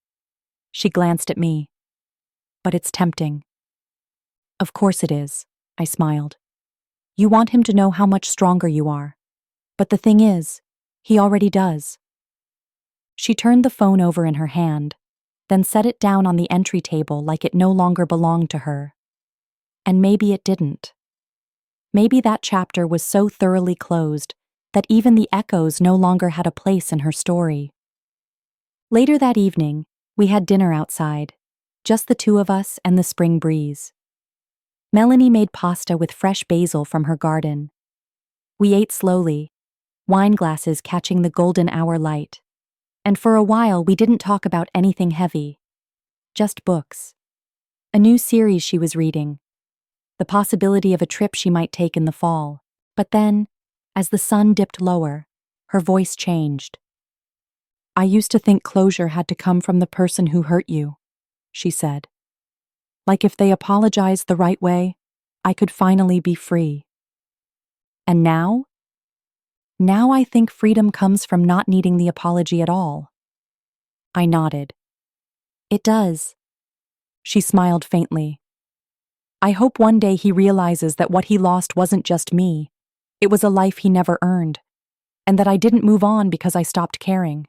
She glanced at me. But it's tempting. Of course it is, I smiled. You want him to know how much stronger you are. But the thing is, he already does. She turned the phone over in her hand, then set it down on the entry table like it no longer belonged to her. And maybe it didn't. Maybe that chapter was so thoroughly closed that even the echoes no longer had a place in her story. Later that evening, we had dinner outside, just the two of us and the spring breeze. Melanie made pasta with fresh basil from her garden. We ate slowly, wine glasses catching the golden hour light. And for a while, we didn't talk about anything heavy. Just books. A new series she was reading. The possibility of a trip she might take in the fall. But then, as the sun dipped lower, her voice changed. "I used to think closure had to come from the person who hurt you," she said. "Like if they apologized the right way, I could finally be free. And now? Now I think freedom comes from not needing the apology at all." I nodded. "It does." She smiled faintly. "I hope one day he realizes that what he lost wasn't just me. It was a life he never earned. And that I didn't move on because I stopped caring.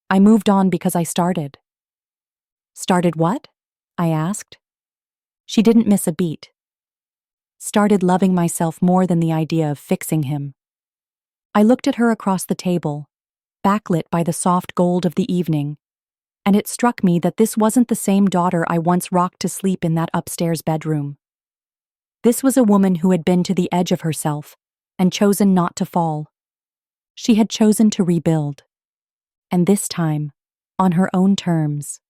I moved on because I started." "Started what?" I asked. She didn't miss a beat. "Started loving myself more than the idea of fixing him." I looked at her across the table, backlit by the soft gold of the evening, and it struck me that this wasn't the same daughter I once rocked to sleep in that upstairs bedroom. This was a woman who had been to the edge of herself and chosen not to fall. She had chosen to rebuild. And this time, on her own terms.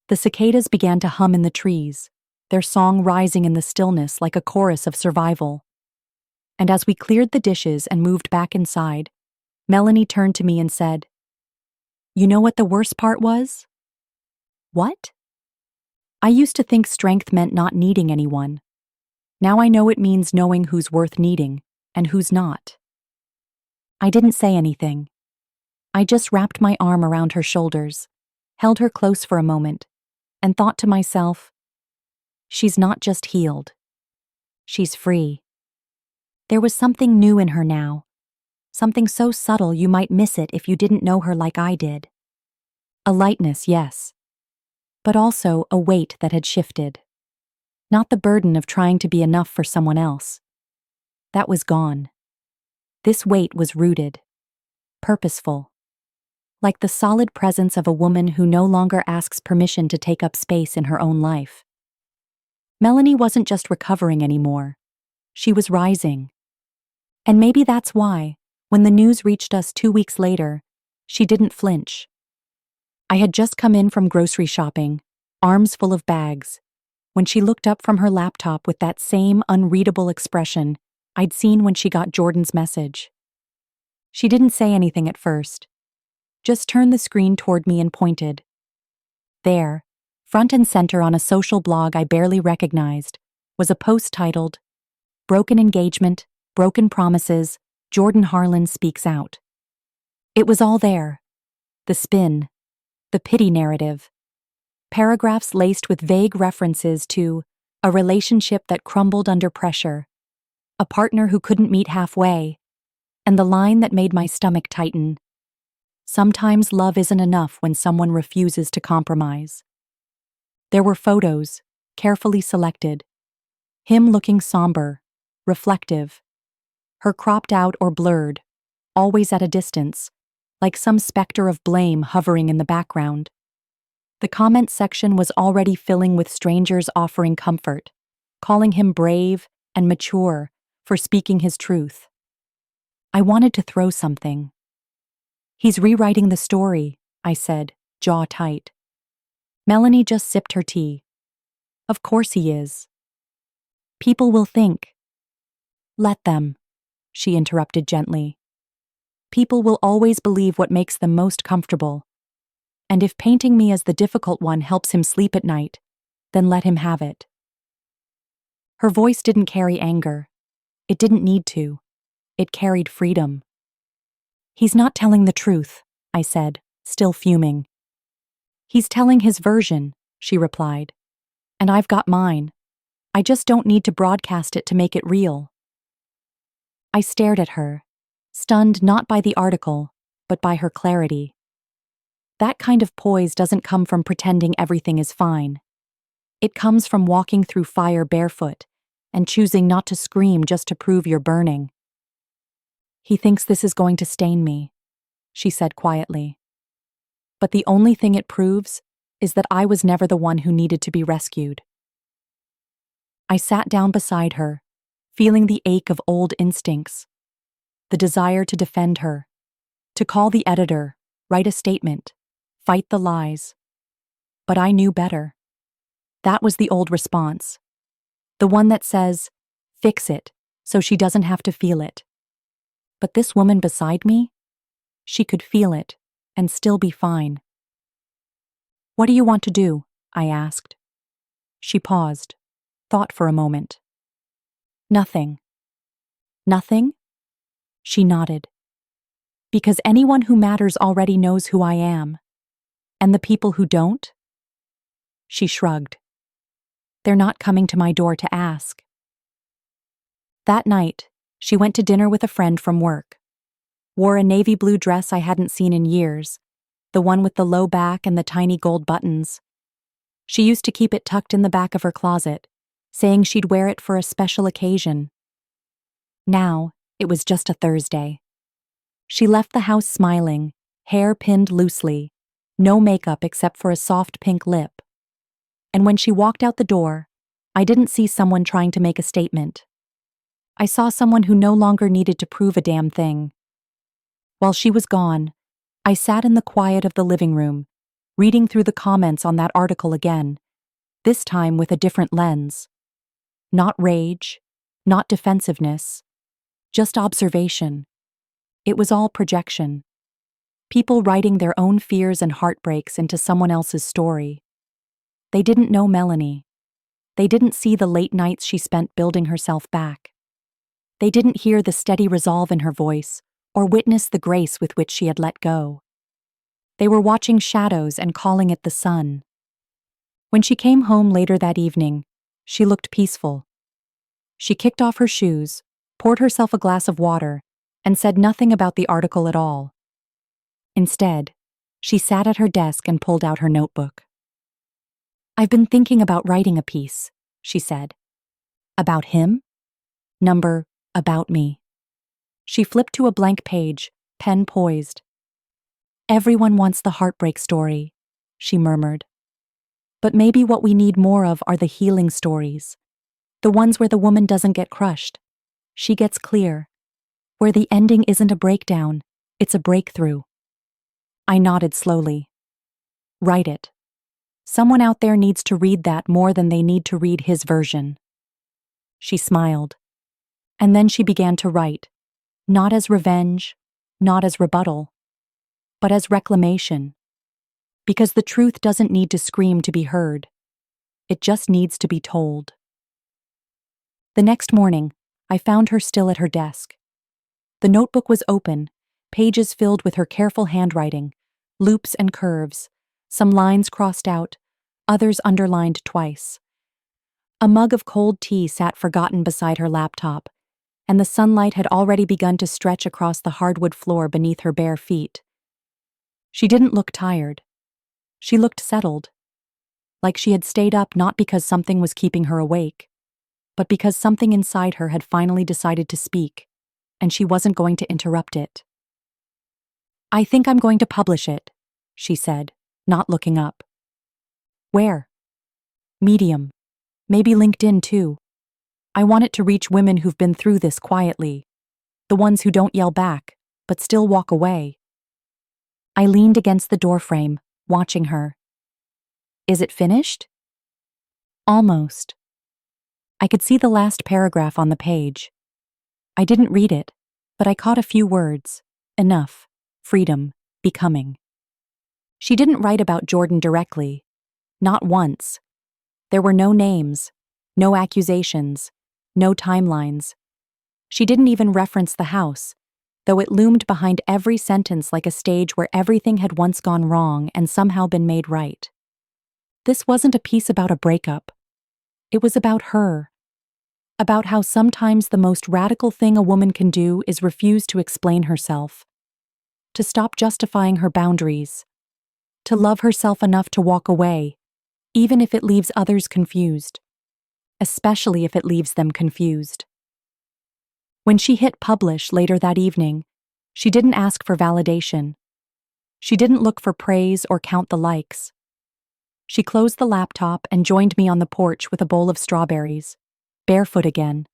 The cicadas began to hum in the trees, their song rising in the stillness like a chorus of survival. And as we cleared the dishes and moved back inside, Melanie turned to me and said, "You know what the worst part was?" "What?" "I used to think strength meant not needing anyone. Now I know it means knowing who's worth needing and who's not." I didn't say anything. I just wrapped my arm around her shoulders, held her close for a moment, and thought to myself, she's not just healed. She's free. There was something new in her now, something so subtle you might miss it if you didn't know her like I did. A lightness, yes, but also a weight that had shifted. Not the burden of trying to be enough for someone else. That was gone. This weight was rooted, purposeful. Like the solid presence of a woman who no longer asks permission to take up space in her own life. Melanie wasn't just recovering anymore. She was rising. And maybe that's why, when the news reached us 2 weeks later, she didn't flinch. I had just come in from grocery shopping, arms full of bags, when she looked up from her laptop with that same unreadable expression I'd seen when she got Jordan's message. She didn't say anything at first. Just turned the screen toward me and pointed. There, front and center on a social blog I barely recognized, was a post titled, "Broken Engagement, Broken Promises, Jordan Harlan Speaks Out." It was all there. The spin, the pity narrative, paragraphs laced with vague references to a relationship that crumbled under pressure, a partner who couldn't meet halfway, and the line that made my stomach tighten. Sometimes love isn't enough when someone refuses to compromise. There were photos, carefully selected. Him looking somber, reflective. Her cropped out or blurred, always at a distance, like some specter of blame hovering in the background. The comment section was already filling with strangers offering comfort, calling him brave and mature for speaking his truth. I wanted to throw something. "He's rewriting the story," I said, jaw tight. Melanie just sipped her tea. "Of course he is. People will think." "Let them," she interrupted gently. "People will always believe what makes them most comfortable. And if painting me as the difficult one helps him sleep at night, then let him have it." Her voice didn't carry anger. It didn't need to. It carried freedom. "He's not telling the truth," I said, still fuming. "He's telling his version," she replied. "And I've got mine. I just don't need to broadcast it to make it real." I stared at her, stunned not by the article, but by her clarity. That kind of poise doesn't come from pretending everything is fine. It comes from walking through fire barefoot and choosing not to scream just to prove you're burning. "He thinks this is going to stain me," she said quietly. "But the only thing it proves is that I was never the one who needed to be rescued." I sat down beside her, feeling the ache of old instincts, the desire to defend her, to call the editor, write a statement, fight the lies. But I knew better. That was the old response. The one that says, fix it, so she doesn't have to feel it. But this woman beside me, she could feel it and still be fine. What do you want to do? I asked. She paused, thought for a moment. Nothing. Nothing? She nodded. Because anyone who matters already knows who I am. And the people who don't? She shrugged. They're not coming to my door to ask. That night, she went to dinner with a friend from work. Wore a navy blue dress I hadn't seen in years, the one with the low back and the tiny gold buttons. She used to keep it tucked in the back of her closet, saying she'd wear it for a special occasion. Now, it was just a Thursday. She left the house smiling, hair pinned loosely, no makeup except for a soft pink lip. And when she walked out the door, I didn't see someone trying to make a statement. I saw someone who no longer needed to prove a damn thing. While she was gone, I sat in the quiet of the living room, reading through the comments on that article again, this time with a different lens. Not rage, not defensiveness, just observation. It was all projection. People writing their own fears and heartbreaks into someone else's story. They didn't know Melanie. They didn't see the late nights she spent building herself back. They didn't hear the steady resolve in her voice or witness the grace with which she had let go. They were watching shadows and calling it the sun. When she came home later that evening, she looked peaceful. She kicked off her shoes, poured herself a glass of water, and said nothing about the article at all. Instead, she sat at her desk and pulled out her notebook. I've been thinking about writing a piece, she said. About him? Number, about me. She flipped to a blank page, pen poised. Everyone wants the heartbreak story, she murmured. But maybe what we need more of are the healing stories. The ones where the woman doesn't get crushed. She gets clear. Where the ending isn't a breakdown, it's a breakthrough. I nodded slowly. Write it. Someone out there needs to read that more than they need to read his version. She smiled. And then she began to write, not as revenge, not as rebuttal, but as reclamation. Because the truth doesn't need to scream to be heard. It just needs to be told. The next morning, I found her still at her desk. The notebook was open, pages filled with her careful handwriting, loops and curves, some lines crossed out, others underlined twice. A mug of cold tea sat forgotten beside her laptop, and the sunlight had already begun to stretch across the hardwood floor beneath her bare feet. She didn't look tired. She looked settled, like she had stayed up not because something was keeping her awake, but because something inside her had finally decided to speak, and she wasn't going to interrupt it. I think I'm going to publish it, she said, not looking up. Where? Medium. Maybe LinkedIn too. I want it to reach women who've been through this quietly, the ones who don't yell back, but still walk away. I leaned against the doorframe, watching her. Is it finished? Almost. I could see the last paragraph on the page. I didn't read it, but I caught a few words. Enough. Freedom. Becoming. She didn't write about Jordan directly. Not once. There were no names, no accusations, no timelines. She didn't even reference the house, though it loomed behind every sentence like a stage where everything had once gone wrong and somehow been made right. This wasn't a piece about a breakup. It was about her. About how sometimes the most radical thing a woman can do is refuse to explain herself, to stop justifying her boundaries, to love herself enough to walk away, even if it leaves others confused, especially if it leaves them confused. When she hit publish later that evening, she didn't ask for validation. She didn't look for praise or count the likes. She closed the laptop and joined me on the porch with a bowl of strawberries, barefoot again,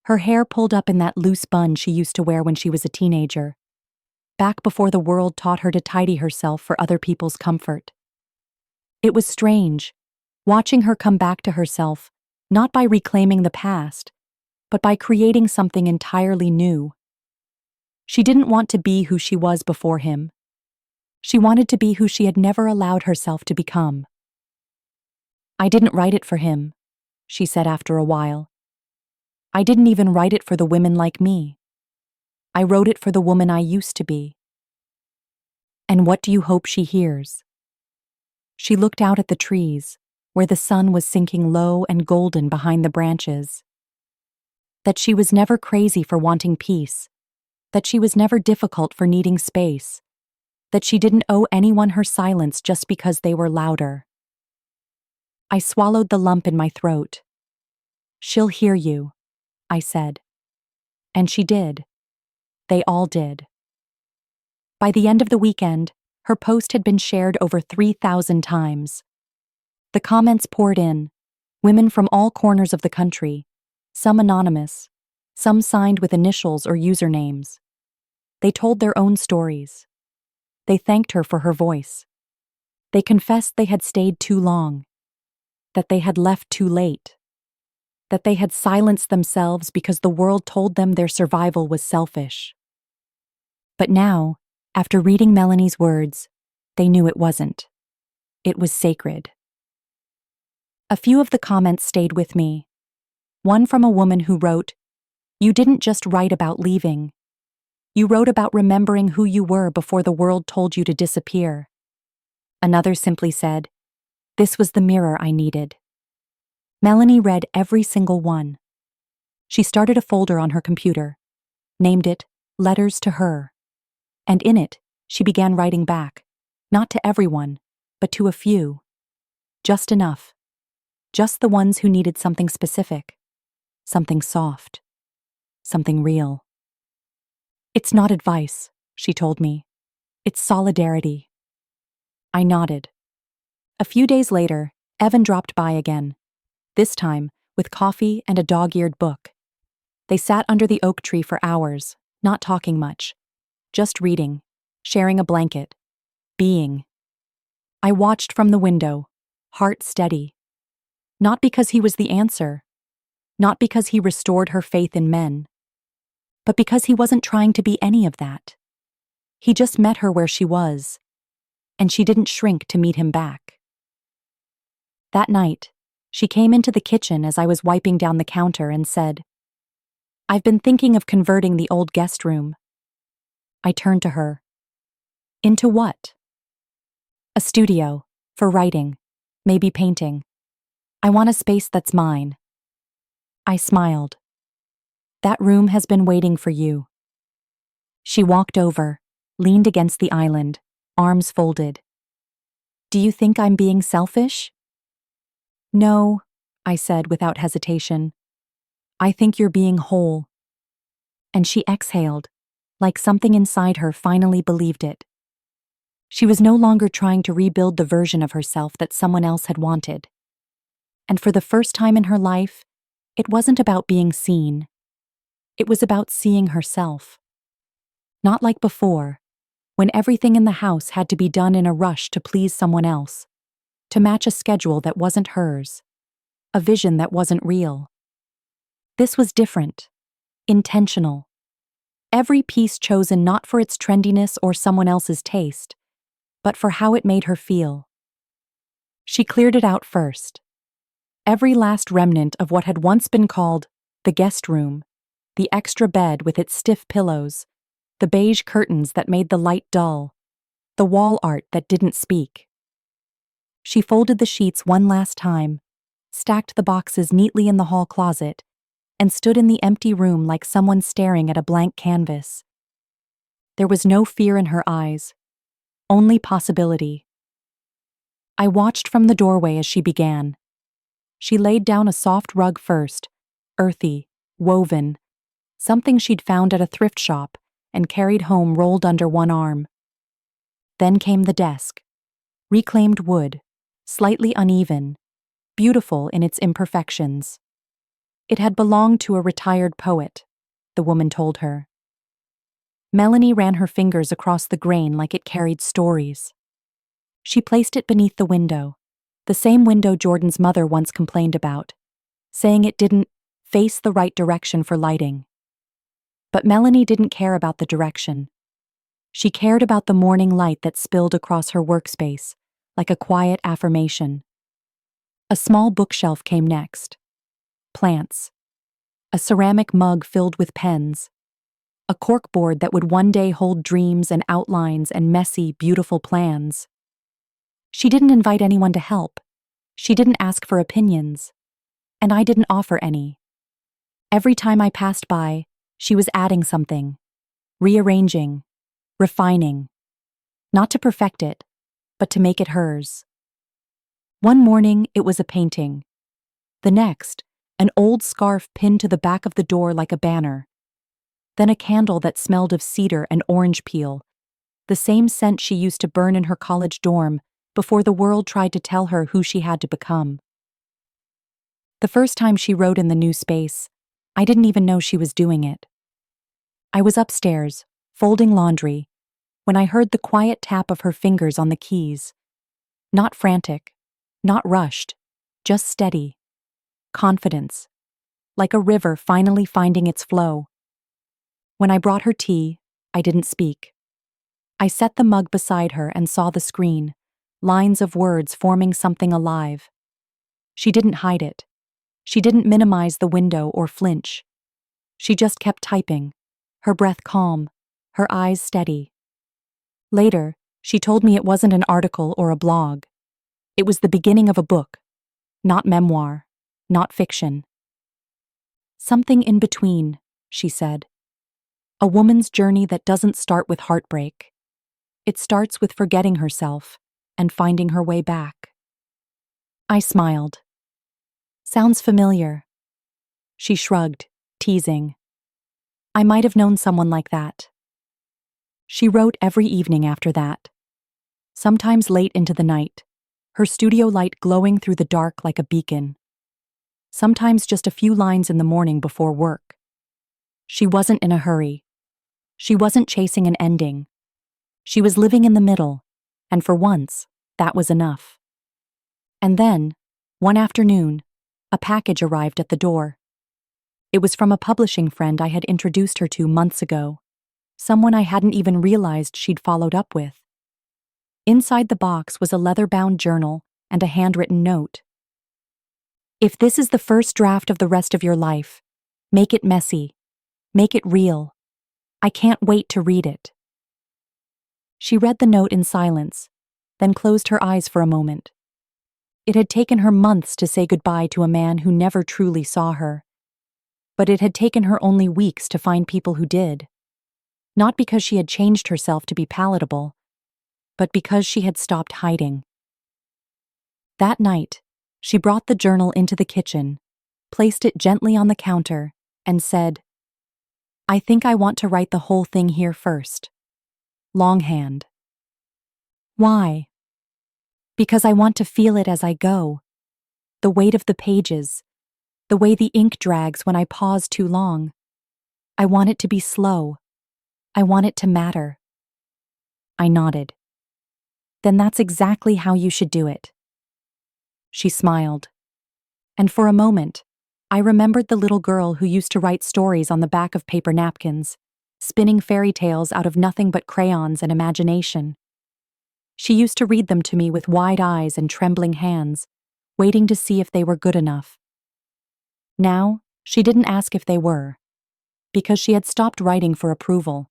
her hair pulled up in that loose bun she used to wear when she was a teenager. back before the world taught her to tidy herself for other people's comfort. It was strange, watching her come back to herself, not by reclaiming the past, but by creating something entirely new. She didn't want to be who she was before him. She wanted to be who she had never allowed herself to become. "I didn't write it for him," she said after a while. "I didn't even write it for the women like me. I wrote it for the woman I used to be." And what do you hope she hears? She looked out at the trees, where the sun was sinking low and golden behind the branches. That she was never crazy for wanting peace, that she was never difficult for needing space, that she didn't owe anyone her silence just because they were louder. I swallowed the lump in my throat. "She'll hear you," I said. And she did. They all did. By the end of the weekend, her post had been shared over 3,000 times. The comments poured in, women from all corners of the country, some anonymous, some signed with initials or usernames. They told their own stories. They thanked her for her voice. They confessed they had stayed too long, that they had left too late, that they had silenced themselves because the world told them their survival was selfish. But now, after reading Melanie's words, they knew it wasn't. It was sacred. A few of the comments stayed with me. One from a woman who wrote, "You didn't just write about leaving. You wrote about remembering who you were before the world told you to disappear." Another simply said, "This was the mirror I needed." Melanie read every single one. She started a folder on her computer, named it Letters to Her, and in it, she began writing back, not to everyone, but to a few. Just enough. Just the ones who needed something specific, something soft, something real. "It's not advice," she told me. "It's solidarity." I nodded. A few days later, Evan dropped by again, this time with coffee and a dog-eared book. They sat under the oak tree for hours, not talking much, just reading, sharing a blanket, being. I watched from the window, heart steady. Not because he was the answer, not because he restored her faith in men, but because he wasn't trying to be any of that. He just met her where she was, and she didn't shrink to meet him back. That night, she came into the kitchen as I was wiping down the counter and said, "I've been thinking of converting the old guest room." I turned to her. "Into what?" "A studio, for writing, maybe painting. I want a space that's mine." I smiled. "That room has been waiting for you." She walked over, leaned against the island, arms folded. "Do you think I'm being selfish?" "No," I said without hesitation. "I think you're being whole." And she exhaled, like something inside her finally believed it. She was no longer trying to rebuild the version of herself that someone else had wanted. And for the first time in her life, it wasn't about being seen. It was about seeing herself. Not like before, when everything in the house had to be done in a rush to please someone else, to match a schedule that wasn't hers, a vision that wasn't real. This was different, intentional. Every piece chosen not for its trendiness or someone else's taste, but for how it made her feel. She cleared it out first. Every last remnant of what had once been called the guest room, the extra bed with its stiff pillows, the beige curtains that made the light dull, the wall art that didn't speak. She folded the sheets one last time, stacked the boxes neatly in the hall closet, and stood in the empty room like someone staring at a blank canvas. There was no fear in her eyes, only possibility. I watched from the doorway as she began. She laid down a soft rug first, earthy, woven, something she'd found at a thrift shop and carried home rolled under one arm. Then came the desk, reclaimed wood, slightly uneven, beautiful in its imperfections. It had belonged to a retired poet, the woman told her. Melanie ran her fingers across the grain like it carried stories. She placed it beneath the window, the same window Jordan's mother once complained about, saying it didn't face the right direction for lighting. But Melanie didn't care about the direction. She cared about the morning light that spilled across her workspace, like a quiet affirmation. A small bookshelf came next. Plants. A ceramic mug filled with pens. A corkboard that would one day hold dreams and outlines and messy, beautiful plans. She didn't invite anyone to help. She didn't ask for opinions. And I didn't offer any. Every time I passed by, she was adding something, rearranging, refining. Not to perfect it, but to make it hers. One morning, it was a painting. The next, an old scarf pinned to the back of the door like a banner. Then a candle that smelled of cedar and orange peel, the same scent she used to burn in her college dorm before the world tried to tell her who she had to become. The first time she wrote in the new space, I didn't even know she was doing it. I was upstairs, folding laundry, when I heard the quiet tap of her fingers on the keys. Not frantic, not rushed, just steady. Confidence, like a river finally finding its flow. When I brought her tea, I didn't speak. I set the mug beside her and saw the screen, lines of words forming something alive. She didn't hide it. She didn't minimize the window or flinch. She just kept typing, her breath calm, her eyes steady. Later, she told me it wasn't an article or a blog. It was the beginning of a book, not memoir, not fiction. Something in between, she said. A woman's journey that doesn't start with heartbreak. It starts with forgetting herself and finding her way back. I smiled. Sounds familiar. She shrugged, teasing. I might have known someone like that. She wrote every evening after that. Sometimes late into the night, her studio light glowing through the dark like a beacon. Sometimes just a few lines in the morning before work. She wasn't in a hurry. She wasn't chasing an ending. She was living in the middle, and for once, that was enough. And then, one afternoon, a package arrived at the door. It was from a publishing friend I had introduced her to months ago, someone I hadn't even realized she'd followed up with. Inside the box was a leather-bound journal and a handwritten note. If this is the first draft of the rest of your life, make it messy, make it real. I can't wait to read it. She read the note in silence, then closed her eyes for a moment. It had taken her months to say goodbye to a man who never truly saw her. But it had taken her only weeks to find people who did. Not because she had changed herself to be palatable, but because she had stopped hiding. That night, she brought the journal into the kitchen, placed it gently on the counter, and said, I think I want to write the whole thing here first. Longhand. Why? Because I want to feel it as I go. The weight of the pages, the way the ink drags when I pause too long. I want it to be slow. I want it to matter. I nodded. Then that's exactly how you should do it. She smiled. And for a moment, I remembered the little girl who used to write stories on the back of paper napkins, spinning fairy tales out of nothing but crayons and imagination. She used to read them to me with wide eyes and trembling hands, waiting to see if they were good enough. Now, she didn't ask if they were, because she had stopped writing for approval.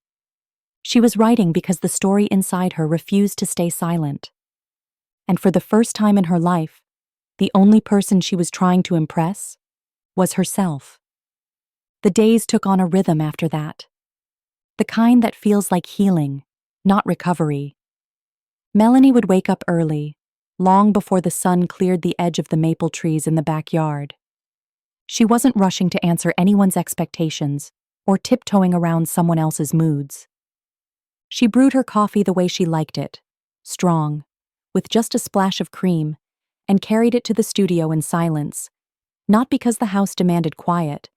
She was writing because the story inside her refused to stay silent. And for the first time in her life, the only person she was trying to impress was herself. The days took on a rhythm after that. The kind that feels like healing, not recovery. Melanie would wake up early, long before the sun cleared the edge of the maple trees in the backyard. She wasn't rushing to answer anyone's expectations or tiptoeing around someone else's moods. She brewed her coffee the way she liked it, strong, with just a splash of cream, and carried it to the studio in silence, not because the house demanded quiet,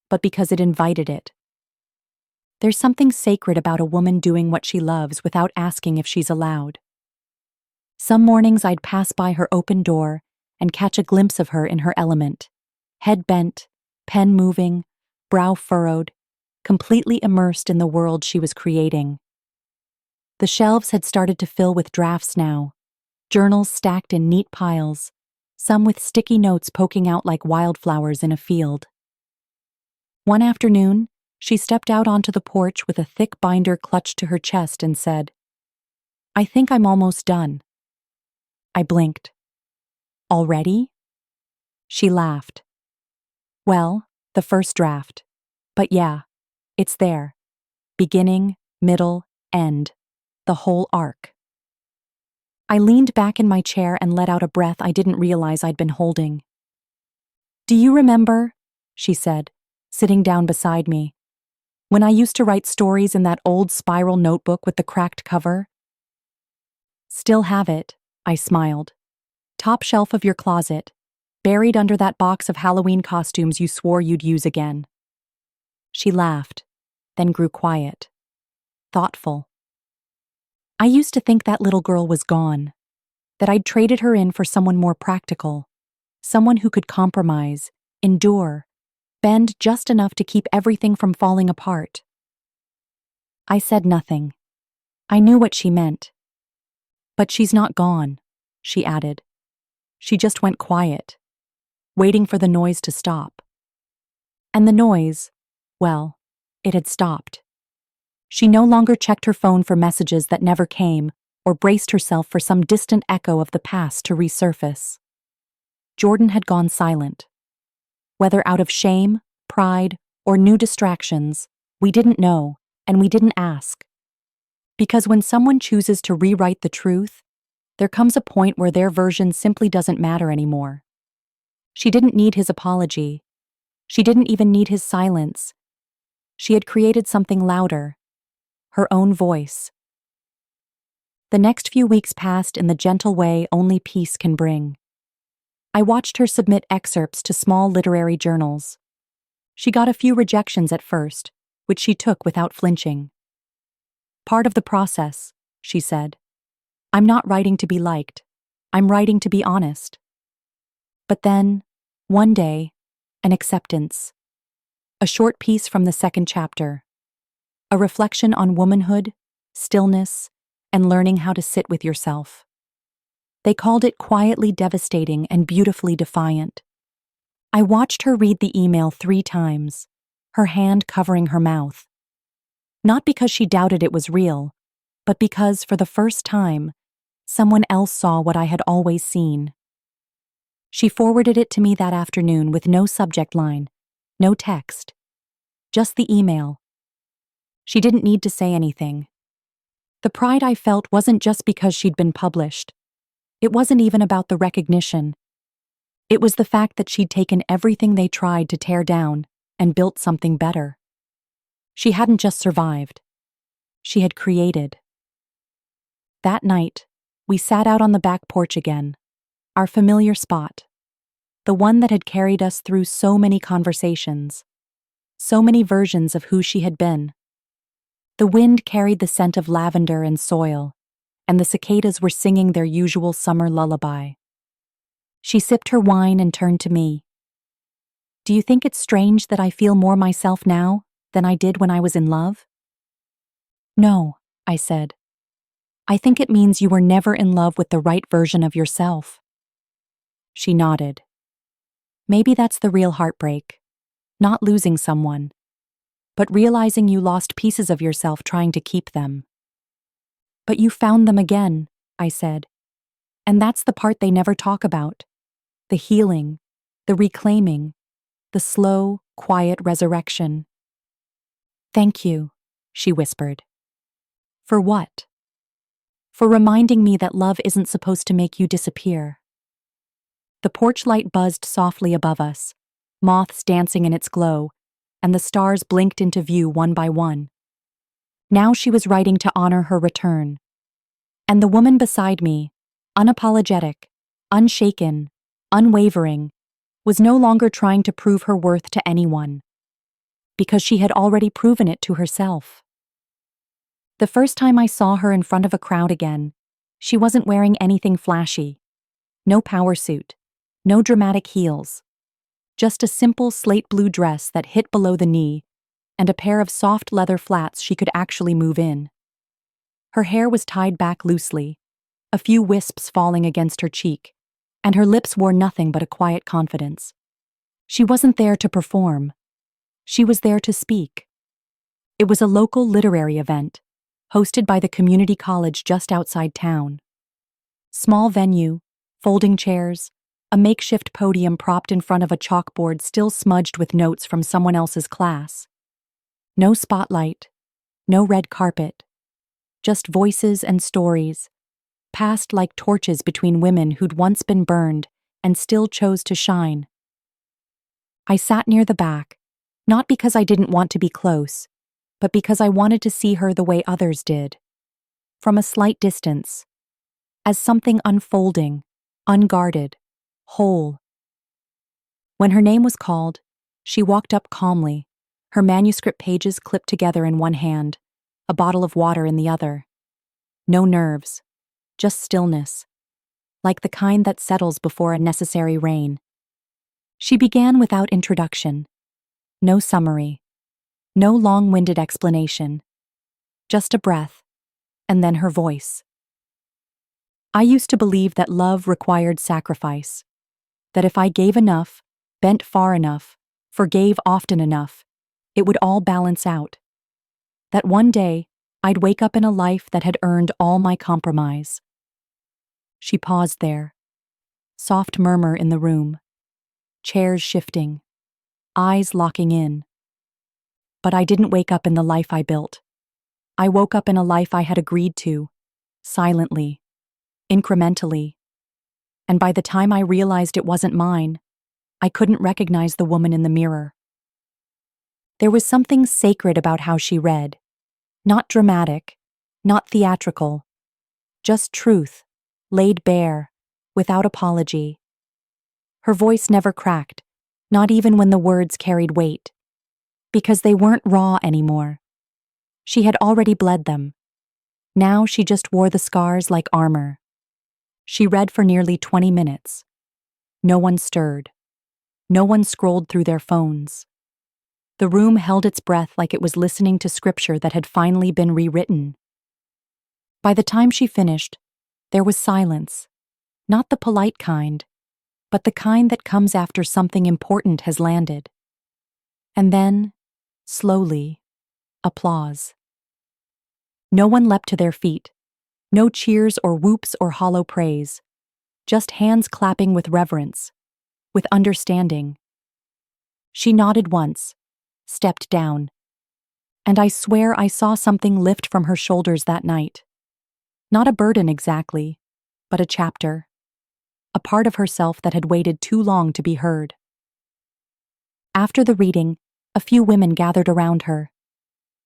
but because it invited it. There's something sacred about a woman doing what she loves without asking if she's allowed. Some mornings I'd pass by her open door and catch a glimpse of her in her element, head bent, pen moving, brow furrowed, completely immersed in the world she was creating. The shelves had started to fill with drafts now, journals stacked in neat piles, some with sticky notes poking out like wildflowers in a field. One afternoon, she stepped out onto the porch with a thick binder clutched to her chest and said, "I think I'm almost done." I blinked. "Already?" She laughed. "Well, the first draft. But yeah, it's there. Beginning, middle, end. The whole arc." I leaned back in my chair and let out a breath I didn't realize I'd been holding. "Do you remember," she said, sitting down beside me, "when I used to write stories in that old spiral notebook with the cracked cover?" "Still have it," I smiled. "Top shelf of your closet, buried under that box of Halloween costumes you swore you'd use again." She laughed, then grew quiet, thoughtful. "I used to think that little girl was gone, that I'd traded her in for someone more practical, someone who could compromise, endure, bend just enough to keep everything from falling apart." I said nothing. I knew what she meant. "But she's not gone," she added. "She just went quiet, waiting for the noise to stop." And the noise, well, it had stopped. She no longer checked her phone for messages that never came or braced herself for some distant echo of the past to resurface. Jordan had gone silent. Whether out of shame, pride, or new distractions, we didn't know, and we didn't ask. Because when someone chooses to rewrite the truth, there comes a point where their version simply doesn't matter anymore. She didn't need his apology. She didn't even need his silence. She had created something louder, her own voice. The next few weeks passed in the gentle way only peace can bring. I watched her submit excerpts to small literary journals. She got a few rejections at first, which she took without flinching. "Part of the process," she said. "I'm not writing to be liked. I'm writing to be honest." But then, one day, an acceptance. A short piece from the second chapter. A reflection on womanhood, stillness, and learning how to sit with yourself. They called it quietly devastating and beautifully defiant. I watched her read the email 3 times, her hand covering her mouth. Not because she doubted it was real, but because, for the first time, someone else saw what I had always seen. She forwarded it to me that afternoon with no subject line, no text. Just the email. She didn't need to say anything. The pride I felt wasn't just because she'd been published. It wasn't even about the recognition. It was the fact that she'd taken everything they tried to tear down and built something better. She hadn't just survived. She had created. That night, we sat out on the back porch again, our familiar spot, the one that had carried us through so many conversations, so many versions of who she had been. The wind carried the scent of lavender and soil, and the cicadas were singing their usual summer lullaby. She sipped her wine and turned to me. "Do you think it's strange that I feel more myself now than I did when I was in love?" "No," I said. "I think it means you were never in love with the right version of yourself." She nodded. "Maybe that's the real heartbreak, not losing someone, but realizing you lost pieces of yourself trying to keep them." "But you found them again," I said. "And that's the part they never talk about. The healing, the reclaiming, the slow, quiet resurrection." "Thank you," she whispered. "For what?" "For reminding me that love isn't supposed to make you disappear." The porch light buzzed softly above us, moths dancing in its glow, and the stars blinked into view one by one. Now she was writing to honor her return. And the woman beside me, unapologetic, unshaken, unwavering, was no longer trying to prove her worth to anyone. because she had already proven it to herself. The first time I saw her in front of a crowd again, she wasn't wearing anything flashy. No power suit, no dramatic heels. Just a simple slate blue dress that hit below the knee and a pair of soft leather flats she could actually move in. Her hair was tied back loosely, a few wisps falling against her cheek, and her lips wore nothing but a quiet confidence. She wasn't there to perform. She was there to speak. It was a local literary event, hosted by the community college just outside town. Small venue, folding chairs, a makeshift podium propped in front of a chalkboard still smudged with notes from someone else's class. No spotlight, no red carpet, just voices and stories, passed like torches between women who'd once been burned and still chose to shine. I sat near the back, not because I didn't want to be close, but because I wanted to see her the way others did. From a slight distance, as something unfolding, unguarded, whole. When her name was called, she walked up calmly, her manuscript pages clipped together in one hand, a bottle of water in the other. No nerves, just stillness, like the kind that settles before a necessary rain. She began without introduction. No summary. No long-winded explanation. Just a breath, and then her voice. I used to believe that love required sacrifice, that if I gave enough, bent far enough, forgave often enough, it would all balance out. That one day, I'd wake up in a life that had earned all my compromise. She paused there. Soft murmur in the room. Chairs shifting. Eyes locking in. But I didn't wake up in the life I built. I woke up in a life I had agreed to, silently, incrementally. And by the time I realized it wasn't mine, I couldn't recognize the woman in the mirror. There was something sacred about how she read. Not dramatic, not theatrical. Just truth, laid bare, without apology. Her voice never cracked, not even when the words carried weight. Because they weren't raw anymore. She had already bled them. Now she just wore the scars like armor. She read for nearly 20 minutes. No one stirred. No one scrolled through their phones. The room held its breath like it was listening to scripture that had finally been rewritten. By the time she finished, there was silence. Not the polite kind, but the kind that comes after something important has landed. And then, slowly, applause. No one leapt to their feet. No cheers or whoops or hollow praise. Just hands clapping with reverence, with understanding. She nodded once, stepped down. And I swear I saw something lift from her shoulders that night. Not a burden exactly, but a chapter. A part of herself that had waited too long to be heard. After the reading, a few women gathered around her.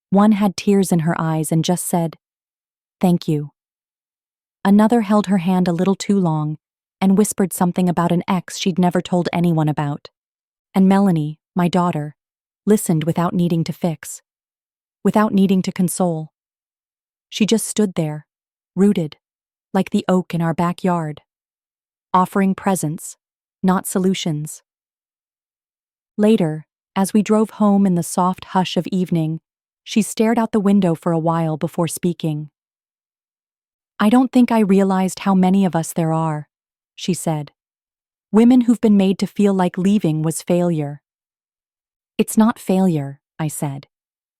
One had tears in her eyes and just said, "Thank you." Another held her hand a little too long and whispered something about an ex she'd never told anyone about. And Melanie, my daughter, listened without needing to fix, without needing to console. She just stood there, rooted, like the oak in our backyard, offering presence, not solutions. Later, as we drove home in the soft hush of evening, she stared out the window for a while before speaking. "I don't think I realized how many of us there are," she said. "Women who've been made to feel like leaving was failure." "It's not failure," I said.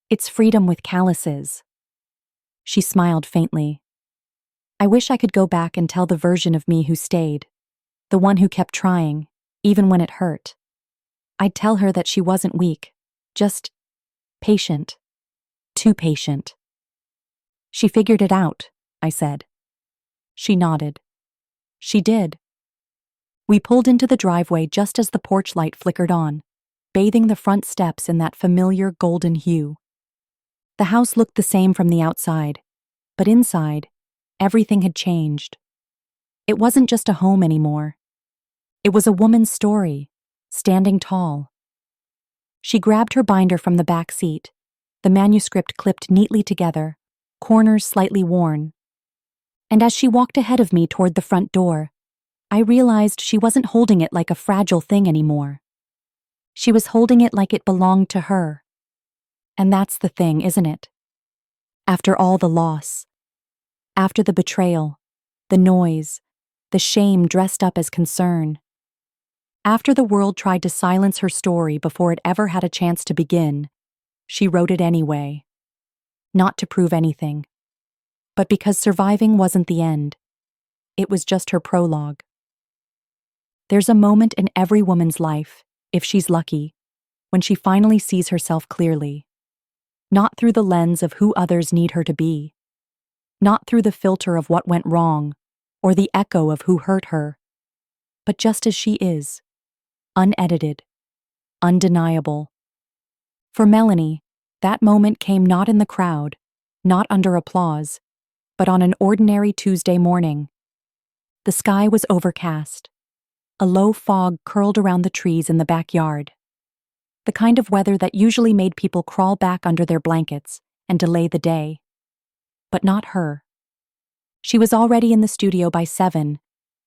"It's freedom with calluses." She smiled faintly. I wish I could go back and tell the version of me who stayed, the one who kept trying, even when it hurt. I'd tell her that she wasn't weak, just patient. Too patient. "She figured it out," I said. She nodded. She did. We pulled into the driveway just as the porch light flickered on, bathing the front steps in that familiar golden hue. The house looked the same from the outside, but inside, everything had changed. It wasn't just a home anymore. It was a woman's story, standing tall. She grabbed her binder from the back seat, the manuscript clipped neatly together, corners slightly worn. And as she walked ahead of me toward the front door, I realized she wasn't holding it like a fragile thing anymore. She was holding it like it belonged to her. And that's the thing, isn't it? After all the loss, after the betrayal, the noise, the shame dressed up as concern, after the world tried to silence her story before it ever had a chance to begin, she wrote it anyway. Not to prove anything, but because surviving wasn't the end. It was just her prologue. There's a moment in every woman's life, if she's lucky, when she finally sees herself clearly. Not through the lens of who others need her to be. Not through the filter of what went wrong, or the echo of who hurt her, but just as she is, unedited, undeniable. For Melanie, that moment came not in the crowd, not under applause, but on an ordinary Tuesday morning. The sky was overcast. A low fog curled around the trees in the backyard. The kind of weather that usually made people crawl back under their blankets and delay the day. But not her. She was already in the studio by 7,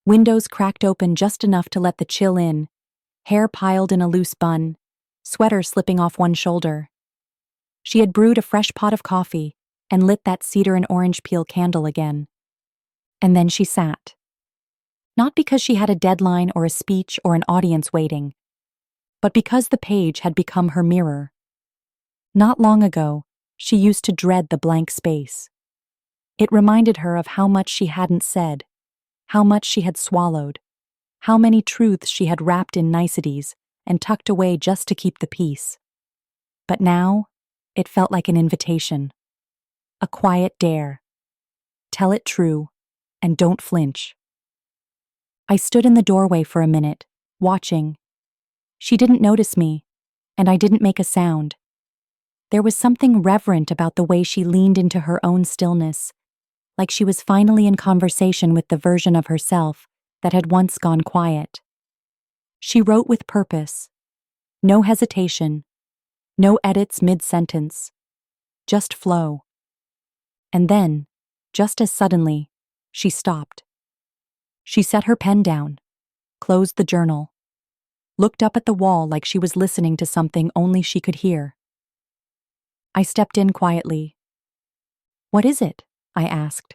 windows cracked open just enough to let the chill in, hair piled in a loose bun, sweater slipping off one shoulder. She had brewed a fresh pot of coffee and lit that cedar and orange peel candle again. And then she sat. Not because she had a deadline or a speech or an audience waiting, but because the page had become her mirror. Not long ago, she used to dread the blank space. It reminded her of how much she hadn't said, how much she had swallowed, how many truths she had wrapped in niceties and tucked away just to keep the peace. But now, it felt like an invitation. A quiet dare. Tell it true, and don't flinch. I stood in the doorway for a minute, watching. She didn't notice me, and I didn't make a sound. There was something reverent about the way she leaned into her own stillness, like she was finally in conversation with the version of herself that had once gone quiet. She wrote with purpose. No hesitation. No edits mid-sentence. Just flow. And then, just as suddenly, she stopped. She set her pen down, closed the journal, looked up at the wall like she was listening to something only she could hear. I stepped in quietly. "What is it?" I asked.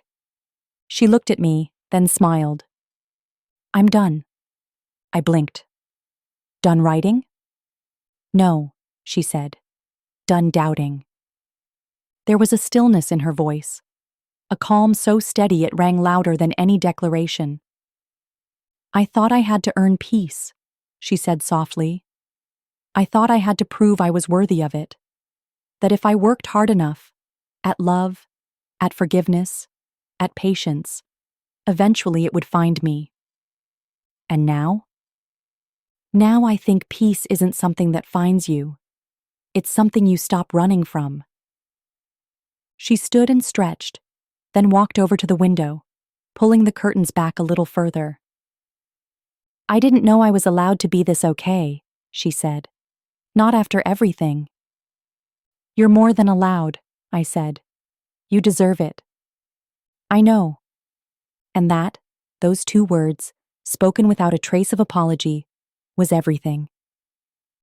She looked at me, then smiled. "I'm done." I blinked. "Done writing?" "No," she said. "Done doubting." There was a stillness in her voice, a calm so steady it rang louder than any declaration. "I thought I had to earn peace," she said softly. "I thought I had to prove I was worthy of it. That if I worked hard enough, at love, at forgiveness, at patience, eventually it would find me. And now? Now I think peace isn't something that finds you. It's something you stop running from." She stood and stretched, then walked over to the window, pulling the curtains back a little further. "I didn't know I was allowed to be this okay," she said. "Not after everything." "You're more than allowed," I said. "You deserve it." "I know." And that, those 2 words, spoken without a trace of apology, was everything.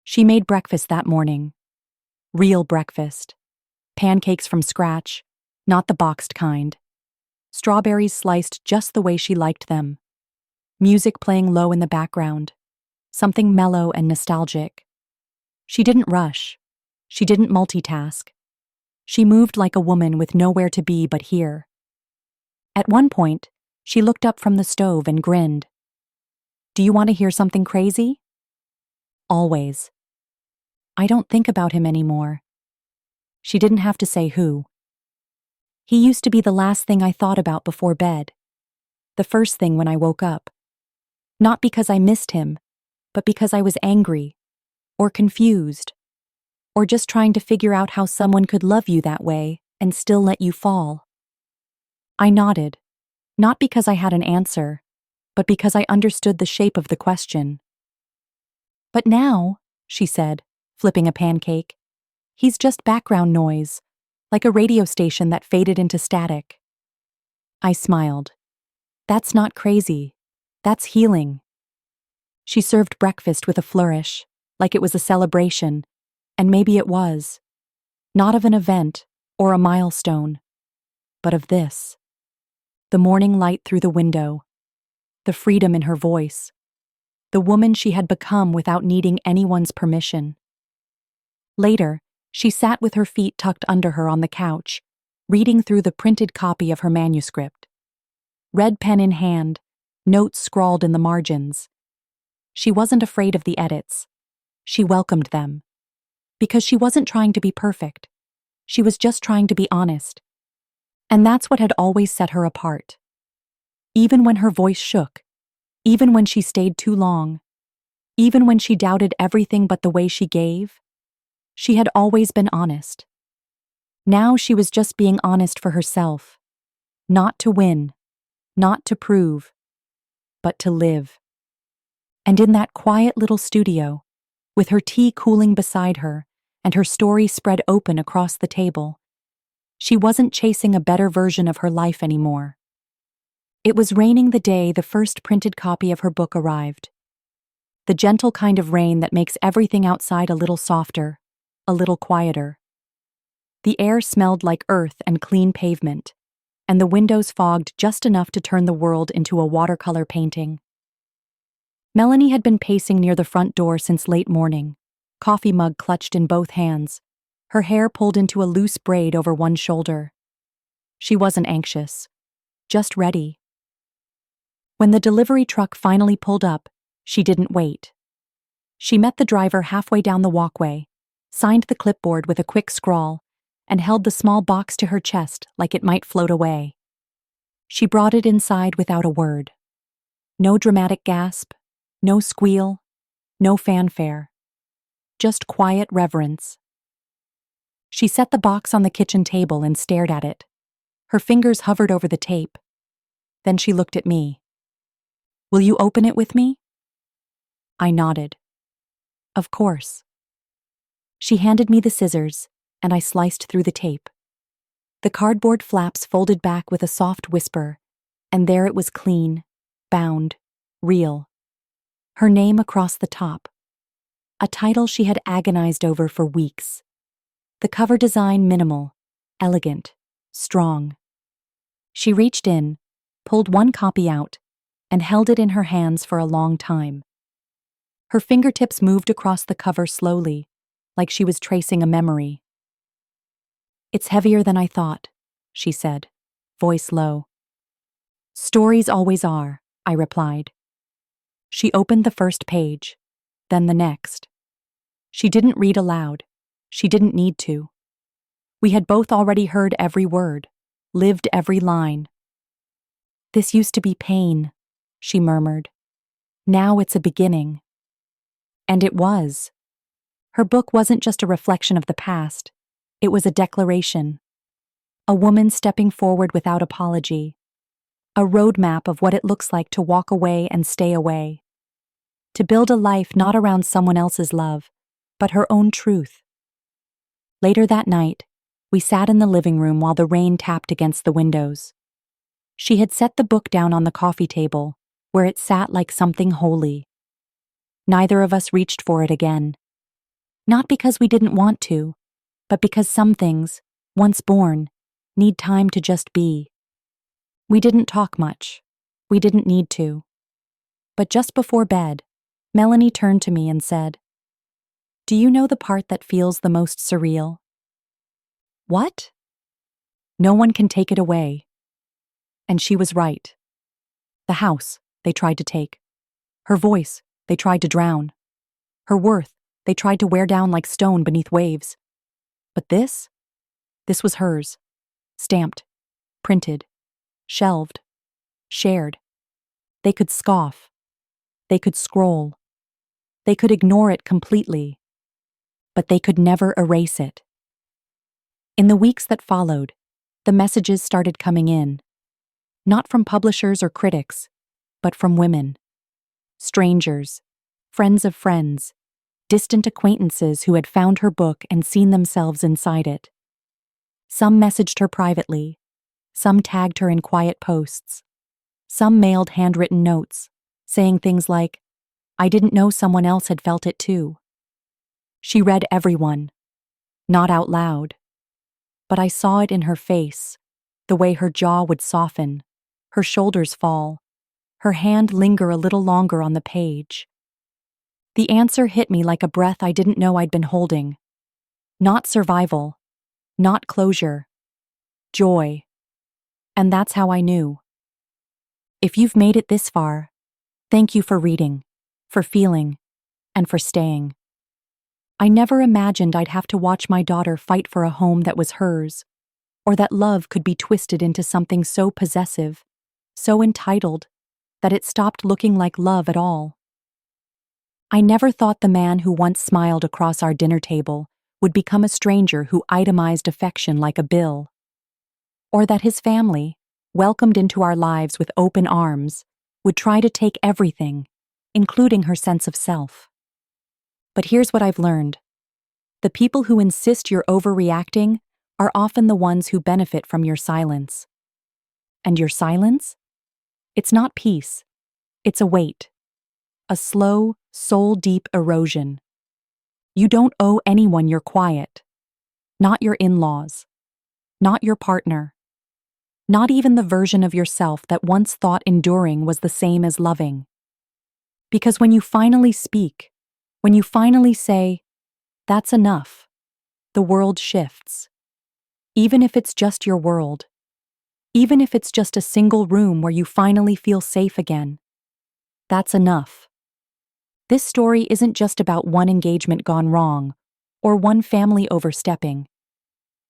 She made breakfast that morning. Real breakfast. Pancakes from scratch, not the boxed kind. Strawberries sliced just the way she liked them. Music playing low in the background. Something mellow and nostalgic. She didn't rush. She didn't multitask. She moved like a woman with nowhere to be but here. At one point, she looked up from the stove and grinned. "Do you want to hear something crazy?" "Always." "I don't think about him anymore." She didn't have to say who. "He used to be the last thing I thought about before bed. The first thing when I woke up. Not because I missed him, but because I was angry, or confused, or just trying to figure out how someone could love you that way and still let you fall." I nodded, not because I had an answer, but because I understood the shape of the question. "But now," she said, flipping a pancake. He's just background noise, like a radio station that faded into static. I smiled. That's not crazy. That's healing. She served breakfast with a flourish, like it was a celebration, and maybe it was. Not of an event or a milestone, but of this. The morning light through the window, the freedom in her voice, the woman she had become without needing anyone's permission. Later, she sat with her feet tucked under her on the couch, reading through the printed copy of her manuscript. Red pen in hand, notes scrawled in the margins. She wasn't afraid of the edits. She welcomed them. Because she wasn't trying to be perfect. She was just trying to be honest. And that's what had always set her apart. Even when her voice shook, even when she stayed too long, even when she doubted everything but the way she gave, she had always been honest. Now she was just being honest for herself. Not to win, not to prove, but to live. And in that quiet little studio, with her tea cooling beside her and her story spread open across the table, she wasn't chasing a better version of her life anymore. It was raining the day the first printed copy of her book arrived. The gentle kind of rain that makes everything outside a little softer, a little quieter. The air smelled like earth and clean pavement, and the windows fogged just enough to turn the world into a watercolor painting. Melanie had been pacing near the front door since late morning, coffee mug clutched in both hands, her hair pulled into a loose braid over one shoulder. She wasn't anxious, just ready. When the delivery truck finally pulled up, she didn't wait. She met the driver halfway down the walkway, signed the clipboard with a quick scrawl, and held the small box to her chest like it might float away. She brought it inside without a word. No dramatic gasp, no squeal, no fanfare. Just quiet reverence. She set the box on the kitchen table and stared at it. Her fingers hovered over the tape. Then she looked at me. "Will you open it with me?" I nodded. "Of course." She handed me the scissors, and I sliced through the tape. The cardboard flaps folded back with a soft whisper, and there it was clean, bound, real. Her name across the top. A title she had agonized over for weeks. The cover design minimal, elegant, strong. She reached in, pulled one copy out, and held it in her hands for a long time. Her fingertips moved across the cover slowly, like she was tracing a memory. "It's heavier than I thought," she said, voice low. "Stories always are," I replied. She opened the first page, then the next. She didn't read aloud. She didn't need to. We had both already heard every word, lived every line. "This used to be pain," she murmured. "Now it's a beginning." And it was. Her book wasn't just a reflection of the past. It was a declaration. A woman stepping forward without apology. A roadmap of what it looks like to walk away and stay away. To build a life not around someone else's love, but her own truth. Later that night, we sat in the living room while the rain tapped against the windows. She had set the book down on the coffee table, where it sat like something holy. Neither of us reached for it again. Not because we didn't want to, but because some things, once born, need time to just be. We didn't talk much. We didn't need to. But just before bed, Melanie turned to me and said, "Do you know the part that feels the most surreal?" "What?" "No one can take it away." And she was right. The house, they tried to take. Her voice, they tried to drown. Her worth, they tried to wear down like stone beneath waves. But this was hers. Stamped, printed, shelved, shared. They could scoff. They could scroll. They could ignore it completely. But they could never erase it. In the weeks that followed, the messages started coming in. Not from publishers or critics, but from women. Strangers, friends of friends, distant acquaintances who had found her book and seen themselves inside it. Some messaged her privately, some tagged her in quiet posts, some mailed handwritten notes, saying things like, "I didn't know someone else had felt it too." She read everyone, not out loud, but I saw it in her face, the way her jaw would soften, her shoulders fall, her hand linger a little longer on the page. The answer hit me like a breath I didn't know I'd been holding. Not survival, not closure, joy. And that's how I knew. If you've made it this far, thank you for reading, for feeling, and for staying. I never imagined I'd have to watch my daughter fight for a home that was hers, or that love could be twisted into something so possessive, so entitled, that it stopped looking like love at all. I never thought the man who once smiled across our dinner table would become a stranger who itemized affection like a bill. Or that his family, welcomed into our lives with open arms, would try to take everything, including her sense of self. But here's what I've learned. The people who insist you're overreacting are often the ones who benefit from your silence. And your silence? It's not peace. It's a weight. A slow, soul-deep erosion. You don't owe anyone your quiet. Not your in-laws. Not your partner. Not even the version of yourself that once thought enduring was the same as loving. Because when you finally speak, when you finally say, "That's enough," the world shifts. Even if it's just your world. Even if it's just a single room where you finally feel safe again. That's enough. This story isn't just about one engagement gone wrong, or one family overstepping.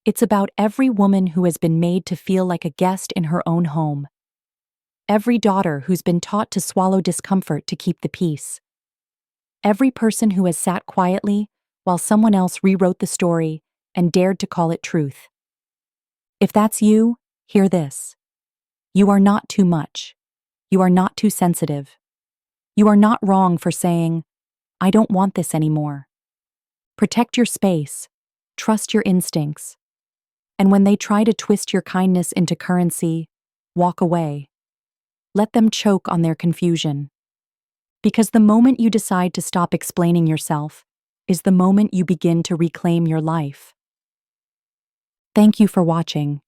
It's about every woman who has been made to feel like a guest in her own home. Every daughter who's been taught to swallow discomfort to keep the peace. Every person who has sat quietly while someone else rewrote the story and dared to call it truth. If that's you, hear this. You are not too much. You are not too sensitive. You are not wrong for saying, "I don't want this anymore." Protect your space. Trust your instincts. And when they try to twist your kindness into currency, walk away. Let them choke on their confusion. Because the moment you decide to stop explaining yourself is the moment you begin to reclaim your life. Thank you for watching.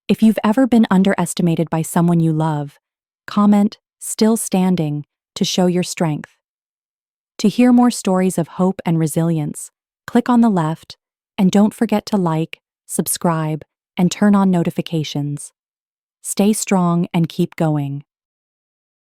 If you've ever been underestimated by someone you love, comment "still standing" to show your strength. To hear more stories of hope and resilience, click on the left and don't forget to like, subscribe, and turn on notifications. Stay strong and keep going.